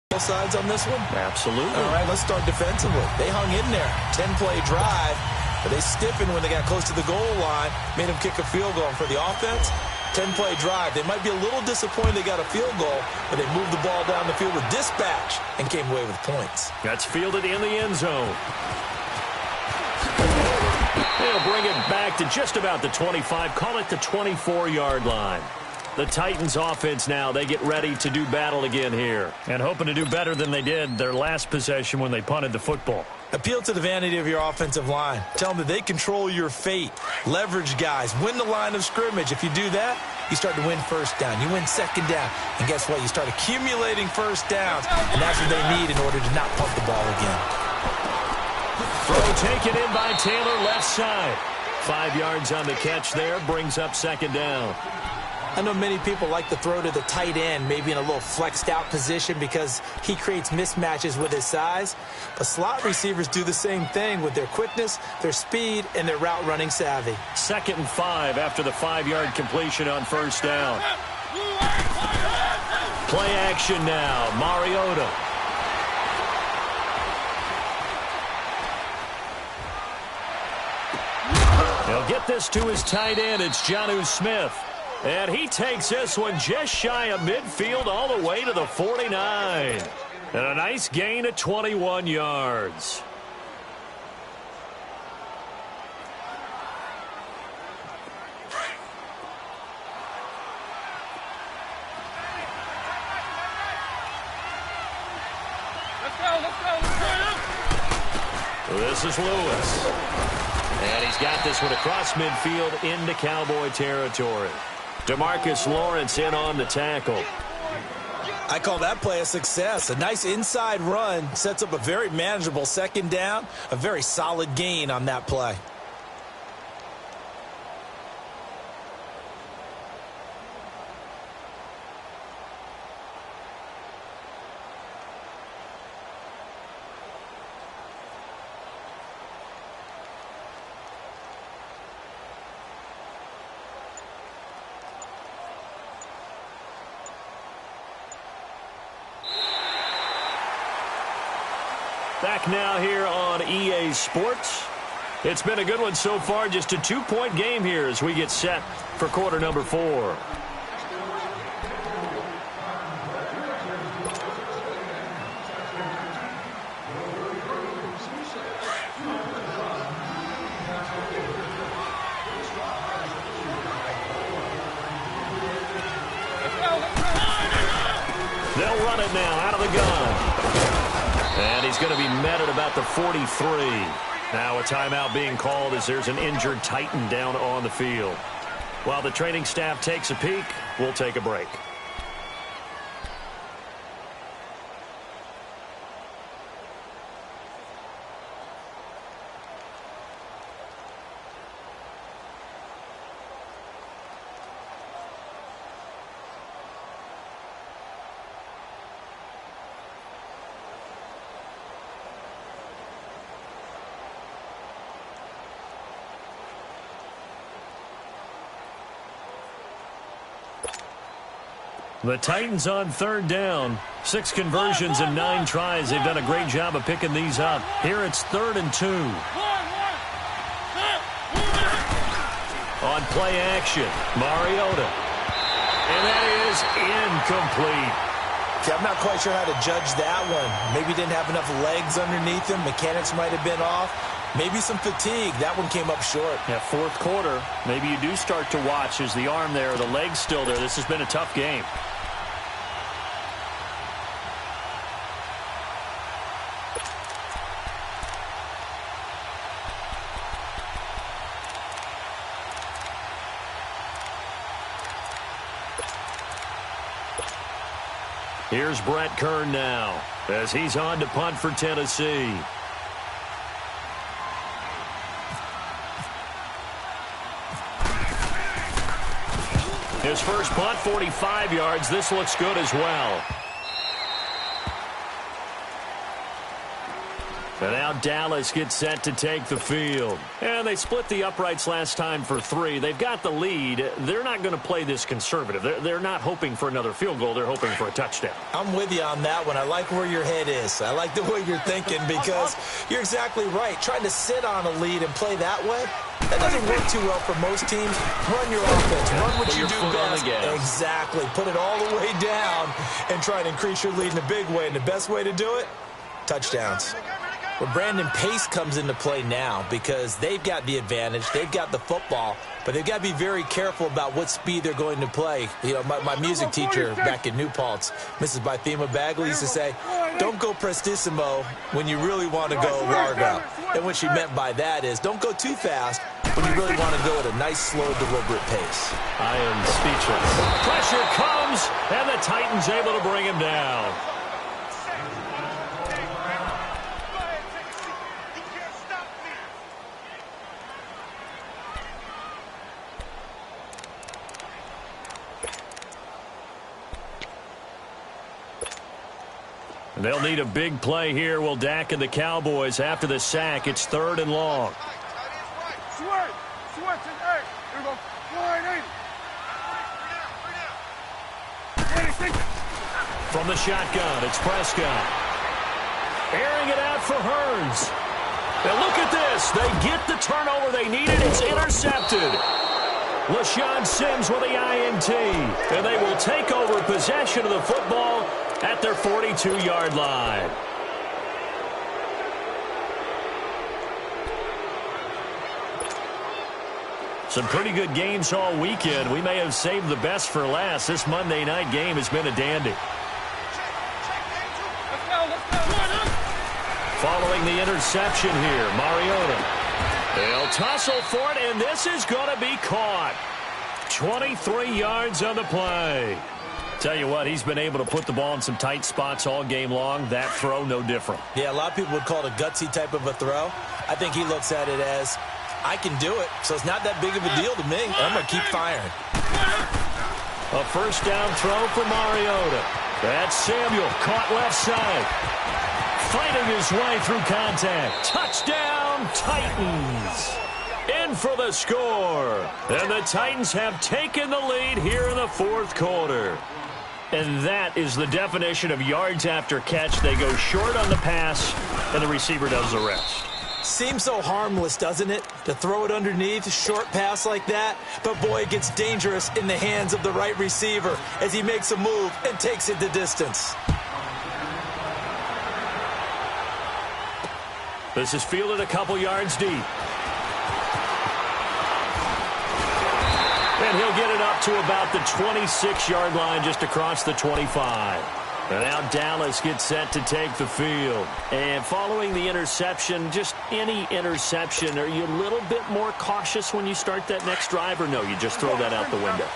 S2: Both sides on this one?
S1: Absolutely.
S2: All right, let's start defensively. They hung in there. 10-play drive, but they stiffened when they got close to the goal line, made them kick a field goal. And for the offense, 10-play drive. They might be a little disappointed they got a field goal, but they moved the ball down the field with dispatch and came away with points.
S1: That's fielded in the end zone. They'll bring it back to just about the 25, call it the 24-yard line. The Titans offense now, they get ready to do battle again here. And hoping to do better than they did their last possession when they punted the football.
S2: Appeal to the vanity of your offensive line. Tell them that they control your fate. Leverage guys. Win the line of scrimmage. If you do that, you start to win first down. You win second down. And guess what? You start accumulating first downs. And that's what they need in order to not pump the ball again.
S1: Throw taken in by Taylor, left side. 5 yards on the catch there, brings up second down.
S2: I know many people like to throw to the tight end, maybe in a little flexed out position because he creates mismatches with his size. But slot receivers do the same thing with their quickness, their speed, and their route running savvy.
S1: 2nd and 5 after the 5-yard completion on first down. Play action now, Mariota. He'll get this to his tight end. It's Jonnu Smith. And he takes this one just shy of midfield all the way to the 49. And a nice gain of 21 yards. This is Lewis. And he's got this one across midfield into Cowboy territory. DeMarcus Lawrence in on the tackle.
S2: I call that play a success. A nice inside run sets up a very manageable second down. A very solid gain on that play.
S1: Back now here on EA Sports. It's been a good one so far. Just a 2-point game here as we get set for quarter number 4. They'll run it now out of the gun. And he's going to be met at about the 43. Now a timeout being called as there's an injured Titan down on the field. While the training staff takes a peek, we'll take a break. The Titans on third down. 6 conversions and 9 tries. They've done a great job of picking these up. Here it's 3rd and 2. On play action, Mariota. And that is incomplete.
S2: Okay, I'm not quite sure how to judge that one. Maybe didn't have enough legs underneath him. Mechanics might have been off. Maybe some fatigue. That one came up short.
S3: Yeah, 4th quarter. Maybe you do start to watch. Is the arm there or the leg's still there? This has been a tough game.
S1: Here's Brett Kern now as he's on to punt for Tennessee. His first punt, 45 yards. This looks good as well. And now Dallas gets set to take the field. And they split the uprights last time for 3. They've got the lead. They're not going to play this conservative. They're not hoping for another field goal. They're hoping for a touchdown.
S2: I'm with you on that one. I like where your head is. I like the way you're thinking because you're exactly right. Trying to sit on a lead and play that way, that doesn't work too well for most teams. Run your offense. Run what you do best. Exactly. Put it all the way down and try and increase your lead in a big way. And the best way to do it, touchdowns. Well, Brandon, pace comes into play now because they've got the advantage. They've got the football, but they've got to be very careful about what speed they're going to play. You know, my music teacher back in New Paltz, Mrs. Bythema Bagley, used to say, don't go prestissimo when you really want to go largo. And what she meant by that is don't go too fast when you really want to go at a nice, slow, deliberate pace.
S1: I am speechless. Pressure comes, and the Titans able to bring him down. They'll need a big play here. Will Dak and the Cowboys after the sack. It's 3rd and long.
S4: Switch. Switch. Hey, here we go. Line 80.
S1: From the shotgun, it's Prescott. Airing it out for Hearns. Now look at this. They get the turnover they needed. It's intercepted. LaShawn Sims with the INT. And they will take over possession of the football at their 42-yard line. Some pretty good games all weekend. We may have saved the best for last. This Monday night game has been a dandy. Following the interception here, Mariota. They'll tussle for it, and this is going to be caught. 23 yards on the play. Tell you what, he's been able to put the ball in some tight spots all game long. That throw, no different.
S2: Yeah, a lot of people would call it a gutsy type of a throw. I think he looks at it as, I can do it, so it's not that big of a deal to me. I'm going to keep firing.
S1: A first down throw for Mariota. That's Samuel, caught left side. Fighting his way through contact. Touchdown, Titans. In for the score. And the Titans have taken the lead here in the 4th quarter. And that is the definition of yards after catch. They go short on the pass, and the receiver does the rest.
S2: Seems so harmless, doesn't it? To throw it underneath, short pass like that. But, boy, it gets dangerous in the hands of the right receiver as he makes a move and takes it the distance.
S1: This is fielded a couple yards deep. And he'll get it up to about the 26-yard line, just across the 25. And now Dallas gets set to take the field. And following the interception, just any interception, are you a little bit more cautious when you start that next drive, or no, you just throw that out the window?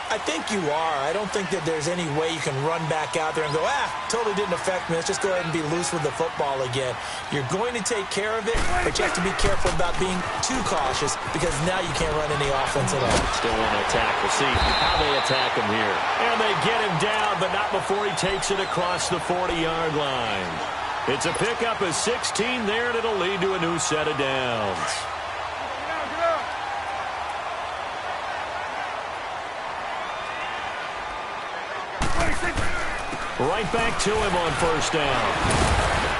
S2: I think you are. I don't think that there's any way you can run back out there and go, totally didn't affect me. Let's just go ahead and be loose with the football again. You're going to take care of it, but you have to be careful about being too cautious because now you can't run any offense at all.
S1: Still want to attack. We'll see how they attack him here. And they get him down, but not before he takes it across the 40-yard line. It's a pickup of 16 there, and it'll lead to a new set of downs. Right back to him on first down.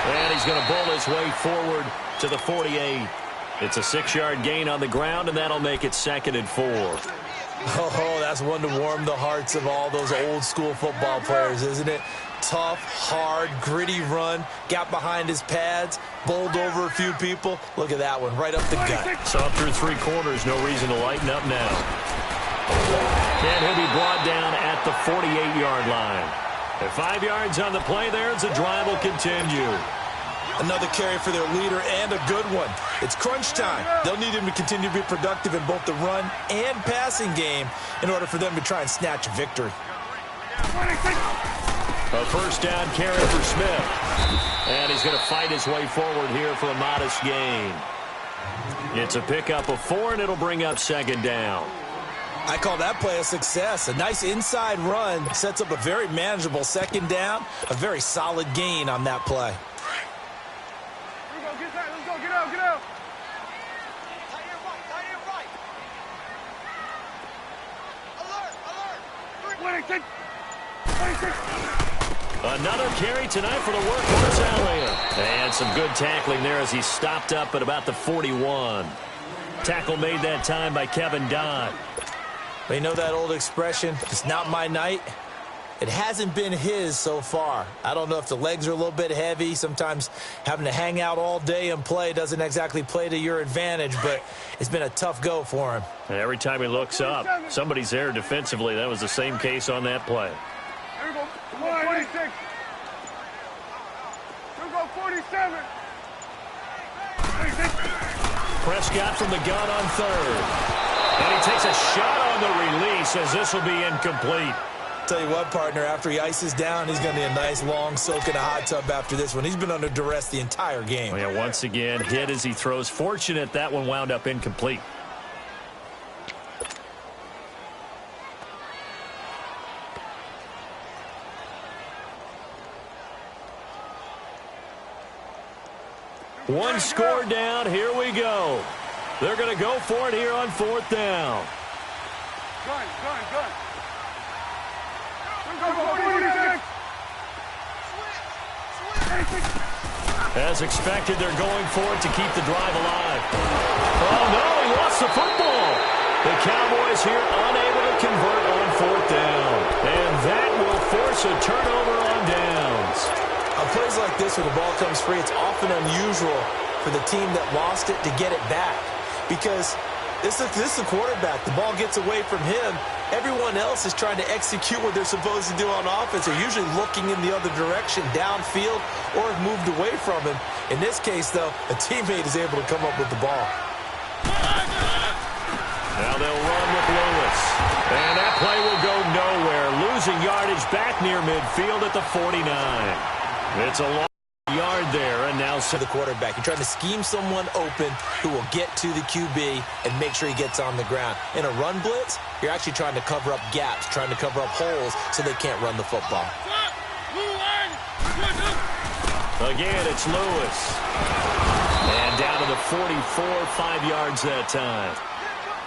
S1: And he's going to bull his way forward to the 48. It's a 6-yard gain on the ground, and that'll make it 2nd and 4.
S2: Oh, that's one to warm the hearts of all those old-school football players, isn't it? Tough, hard, gritty run. Got behind his pads, bowled over a few people. Look at that one, right up the gut.
S1: Saw through 3 quarters, no reason to lighten up now. And he'll be brought down at the 48-yard line. At 5 yards on the play there, as the drive will continue.
S2: Another carry for their leader and a good one. It's crunch time. They'll need him to continue to be productive in both the run and passing game in order for them to try and snatch a victory.
S1: A first down carry for Smith. And he's going to fight his way forward here for a modest gain. It's a pickup of 4, and it'll bring up second down.
S2: I call that play a success. A nice inside run sets up a very manageable second down. A very solid gain on that play.
S4: Here we go, get that, let's go, get out, get out. Tight end right. Alert. 26.
S1: Another carry tonight for the workhorse Elliott. And some good tackling there as he stopped up at about the 41. Tackle made that time by Kevin Dodd.
S2: You know that old expression, it's not my night? It hasn't been his so far. I don't know if the legs are a little bit heavy. Sometimes having to hang out all day and play doesn't exactly play to your advantage, but it's been a tough go for him.
S3: And every time he looks up, somebody's there defensively. That was the same case on that play.
S4: Here we go. 46. Here we go, 47. 46.
S1: Prescott from the gun on third. And he takes a shot on the release as this will be incomplete.
S2: Tell you what, partner, after he ices down, he's going to need a nice long soak in a hot tub after this one. He's been under duress the entire game.
S3: Oh, yeah, once again, hit as he throws. Fortunate that one wound up incomplete.
S1: One score down. Here we go. They're going to go for it here on fourth down.
S4: Gun. Here we go, 46.
S1: As expected, they're going for it to keep the drive alive. Oh, no, he lost the football. The Cowboys here unable to convert on fourth down. And that will force a turnover on downs.
S2: On plays like this where the ball comes free, it's often unusual for the team that lost it to get it back. Because this is the quarterback. The ball gets away from him. Everyone else is trying to execute what they're supposed to do on offense. They're usually looking in the other direction, downfield, or have moved away from him. In this case, though, a teammate is able to come up with the ball.
S1: Now they'll run with Lewis. And that play will go nowhere. Losing yardage back near midfield at the 49. It's a long yard there, and now
S2: to the quarterback. You're trying to scheme someone open who will get to the QB and make sure he gets on the ground. In a run blitz, you're actually trying to cover up gaps, trying to cover up holes so they can't run the football.
S1: Again, it's Lewis. And down to the 44, 5 yards that time.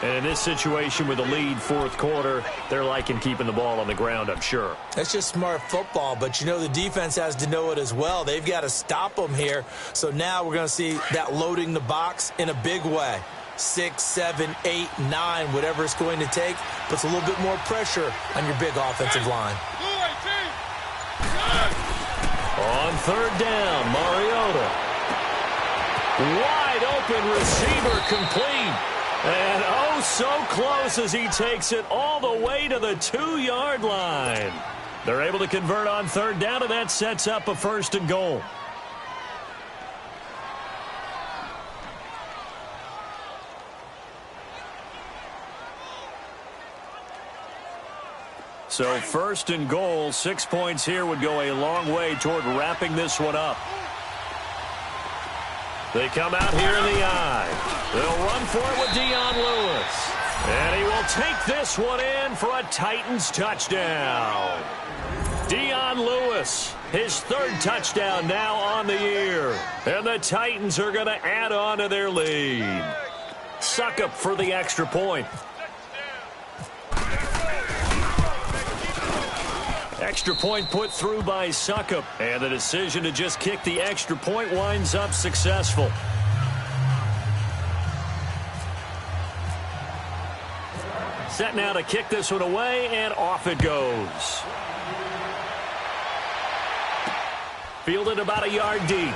S1: And in this situation with a lead fourth quarter, they're liking keeping the ball on the ground, I'm sure.
S2: That's just smart football, but you know the defense has to know it as well. They've got to stop them here. So now we're going to see that loading the box in a big way. 6, 7, 8, 9, whatever it's going to take, puts a little bit more pressure on your big offensive line.
S1: On third down, Mariota. Wide open receiver complete. And oh, so close as he takes it all the way to the 2-yard line. They're able to convert on third down, and that sets up a first and goal. So first and goal, 6 points here would go a long way toward wrapping this one up. They come out here in the eye. They'll run for it with Dion Lewis. And he will take this one in for a Titans touchdown. Dion Lewis, his third touchdown now on the year. And the Titans are going to add on to their lead. Suckup for the extra point. Extra point put through by Suckup. And the decision to just kick the extra point winds up successful. Set now to kick this one away, and off it goes. Fielded about a yard deep.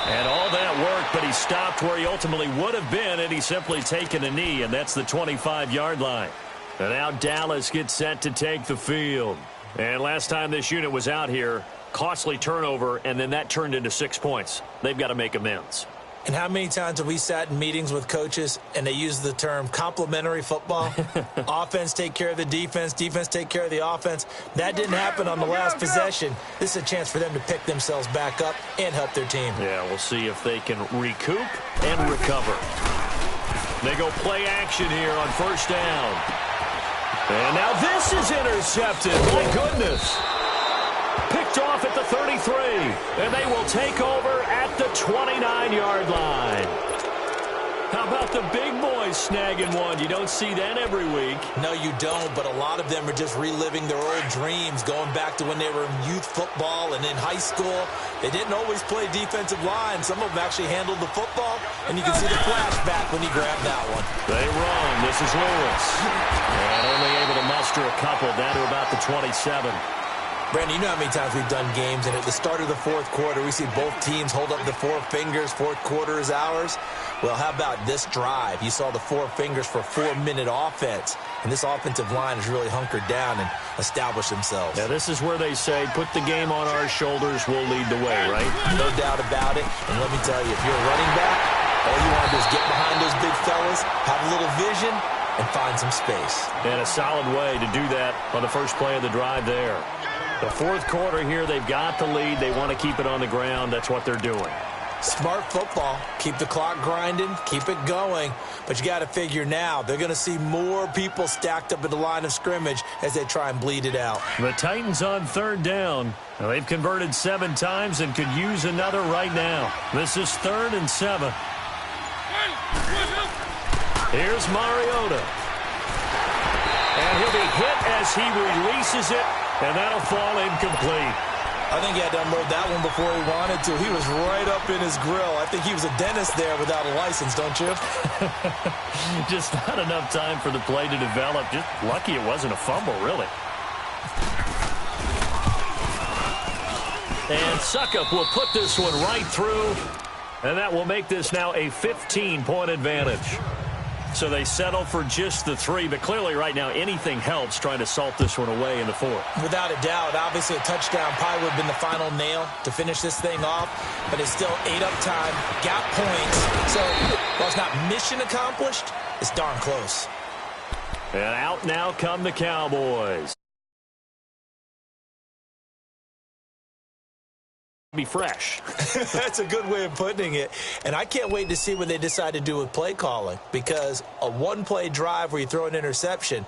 S1: And all that work, but he stopped where he ultimately would have been, and he's simply taken a knee, and that's the 25-yard line. And now Dallas gets set to take the field. And last time this unit was out here, costly turnover, and then that turned into 6 points. They've got to make amends.
S2: And how many times have we sat in meetings with coaches and they use the term complementary football? Offense take care of the defense, defense take care of the offense. That didn't happen on the last possession. This is a chance for them to pick themselves back up and help their team.
S1: Yeah, we'll see if they can recoup and recover. They go play action here on first down. And now this is intercepted. My goodness. Picked off at the 33. And they will take over at the 29-yard line. How about the big boys snagging one? You don't see that every week.
S2: No, you don't, but a lot of them are just reliving their old dreams, going back to when they were in youth football and in high school. They didn't always play defensive line. Some of them actually handled the football, and you can see the flashback when he grabbed that one.
S1: They run. This is Lewis. And only able to muster a couple down to about the 27.
S2: Brandon, you know how many times we've done games, and at the start of the fourth quarter, we see both teams hold up the four fingers, fourth quarter is ours. Well, how about this drive? You saw the four fingers for a 4-minute offense, and this offensive line has really hunkered down and established themselves.
S1: Now, this is where they say, put the game on our shoulders, we'll lead the way, right?
S2: No doubt about it, and let me tell you, if you're a running back, all you want to do is get behind those big fellas, have a little vision, and find some space.
S1: And a solid way to do that on the first play of the drive there. The fourth quarter here, they've got the lead. They want to keep it on the ground. That's what they're doing.
S2: Smart football. Keep the clock grinding. Keep it going. But you got to figure now, they're going to see more people stacked up at the line of scrimmage as they try and bleed it out.
S1: The Titans on third down. Now, they've converted 7 times and could use another right now. This is 3rd and 7. Here's Mariota. And he'll be hit as he releases it. And that'll fall incomplete.
S2: I think he had to unload that one before he wanted to. He was right up in his grill. I think he was a dentist there without a license, don't you?
S1: Just not enough time for the play to develop. Just lucky it wasn't a fumble, really. And Suckup will put this one right through. And that will make this now a 15-point advantage. So they settle for just the 3, but clearly right now anything helps trying to salt this one away in the 4th.
S2: Without a doubt, obviously a touchdown probably would have been the final nail to finish this thing off, but it's still 8 up time, got points. So while it's not mission accomplished, it's darn close.
S1: And out now come the Cowboys. Be fresh.
S2: That's a good way of putting it. And I can't wait to see what they decide to do with play calling, because a one-play drive where you throw an interception,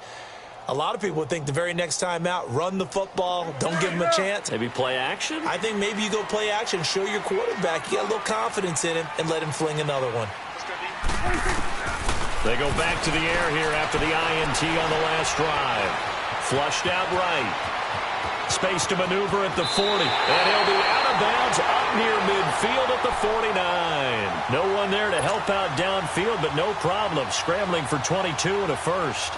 S2: a lot of people would think the very next time out, run the football, don't give them a chance.
S1: Maybe play action?
S2: I think maybe you go play action, show your quarterback you got a little confidence in him, and let him fling another one.
S1: They go back to the air here after the INT on the last drive. Flushed out right. Space to maneuver at the 40. And he'll be out of bounds up near midfield at the 49. No one there to help out downfield, but no problem. Scrambling for 22 and a first.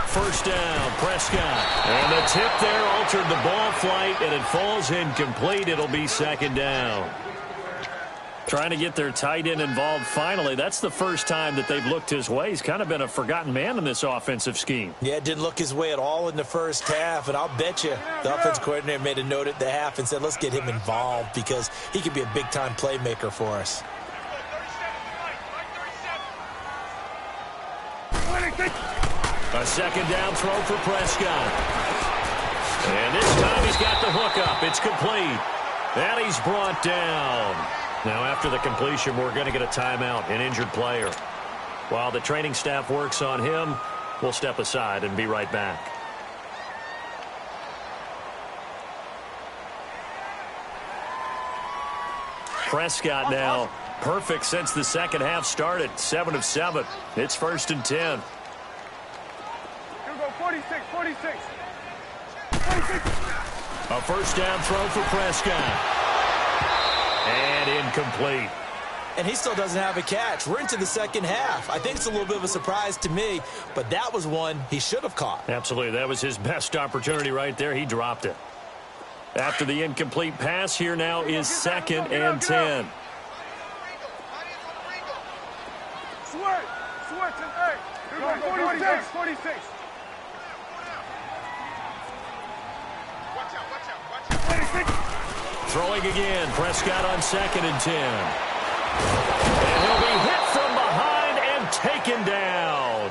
S1: First down, Prescott. And the tip there altered the ball flight, and it falls incomplete. It'll be 2nd down. Trying to get their tight end involved finally. That's the first time that they've looked his way. He's kind of been a forgotten man in this offensive scheme.
S2: Yeah, it didn't look his way at all in the first half, and I'll bet you the offense coordinator made a note at the half and said, let's get him involved because he could be a big-time playmaker for us.
S1: A 2nd down throw for Prescott. And this time he's got the hook up. It's complete. And he's brought down. Now, after the completion, we're going to get a timeout, an injured player. While the training staff works on him, we'll step aside and be right back. Prescott now perfect since the second half started. 7 of 7. It's 1st and 10.
S4: Here we go, 46.
S1: A first down throw for Prescott. And incomplete.
S2: And he still doesn't have a catch. We're into the second half. I think it's a little bit of a surprise to me, but that was one he should have caught.
S1: Absolutely. That was his best opportunity right there. He dropped it. After the incomplete pass, here now is 2nd and 10.
S4: Switch, 46.
S1: Throwing again. Prescott on 2nd and 10. And he'll be hit from behind and taken down.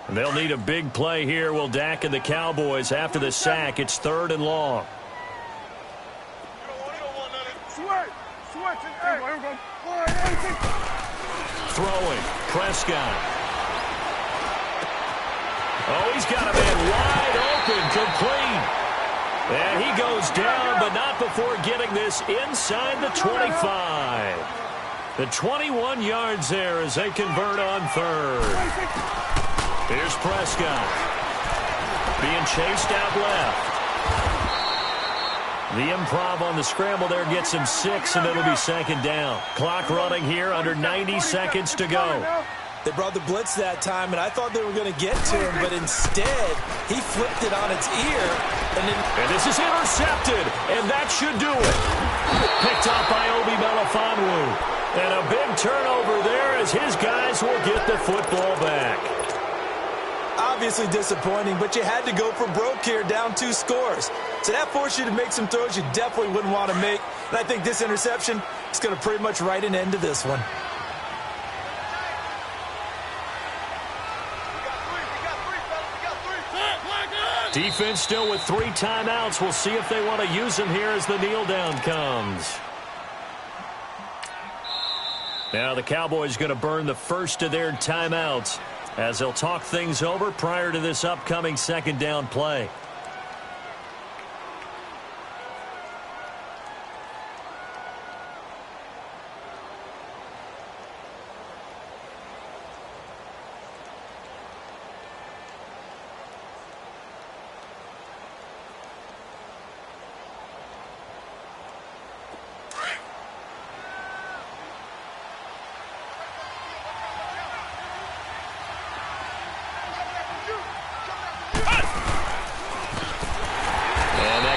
S1: They'll need a big play here. Will Dak and the Cowboys after the sack. It's 3rd and long. Throwing. Prescott. Oh, he's got a man wide open, complete. And he goes down, but not before getting this inside the 25. The 21 yards there as they convert on 3rd. Here's Prescott. Being chased out left. The improv on the scramble there gets him 6, and it'll be 2nd down. Clock running here, under 90 seconds to go.
S2: They brought the blitz that time, and I thought they were going to get to him, but instead, he flipped it on its ear.
S1: And this is intercepted, and that should do it. Picked up by Obi Melifonwu. And a big turnover there as his guys will get the football back.
S2: Obviously disappointing, but you had to go for broke here, down 2 scores. So that forced you to make some throws you definitely wouldn't want to make. And I think this interception is going to pretty much write an end to this one.
S1: Defense still with 3 timeouts. We'll see if they want to use them here as the kneel down comes. Now the Cowboys going to burn the first of their timeouts as they'll talk things over prior to this upcoming 2nd down play.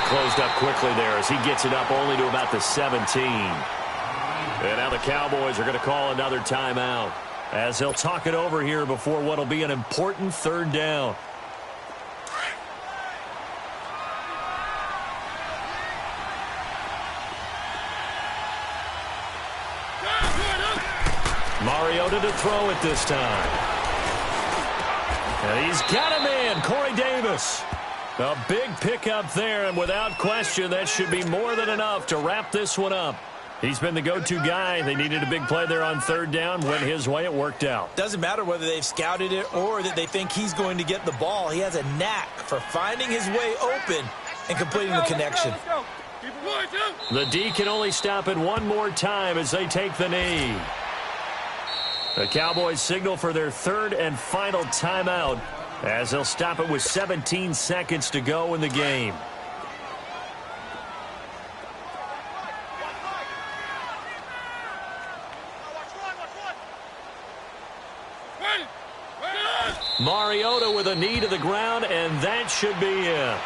S1: Closed up quickly there as he gets it up only to about the 17. And now the Cowboys are going to call another timeout as they'll talk it over here before what will be an important 3rd down. Mariota to throw it this time. And he's got a man, Corey Davis. A big pickup there, and without question, that should be more than enough to wrap this one up. He's been the go-to guy. They needed a big play there on 3rd down. Went his way. It worked out.
S2: Doesn't matter whether they've scouted it or that they think he's going to get the ball. He has a knack for finding his way open and completing the connection.
S1: The D can only stop it one more time as they take the knee. The Cowboys signal for their 3rd and final timeout as they'll stop it with 17 seconds to go in the game. Mariota with a knee to the ground, and that should be it.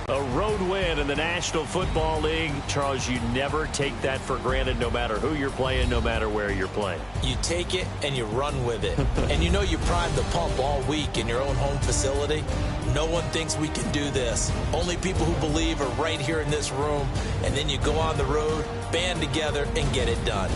S1: A road win in the National Football League. Charles, you never take that for granted no matter who you're playing, no matter where you're playing.
S2: You take it and you run with it. And you know you primed the pump all week in your own home facility. No one thinks we can do this. Only people who believe are right here in this room. And then you go on the road, band together, and get it done.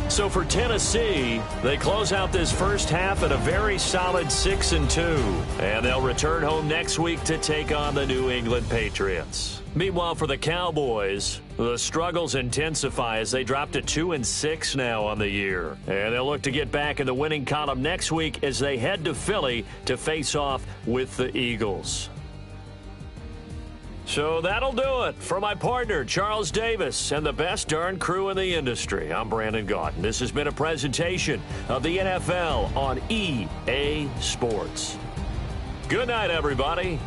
S1: So for Tennessee, they close out this first half at a very solid 6-2. And they'll return home next week to take on the New England Patriots. Meanwhile, for the Cowboys, the struggles intensify as they drop to 2-6 now on the year. And they'll look to get back in the winning column next week as they head to Philly to face off with the Eagles. So that'll do it. For my partner, Charles Davis, and the best darn crew in the industry, I'm Brandon Gaudin. This has been a presentation of the NFL on EA Sports. Good night, everybody.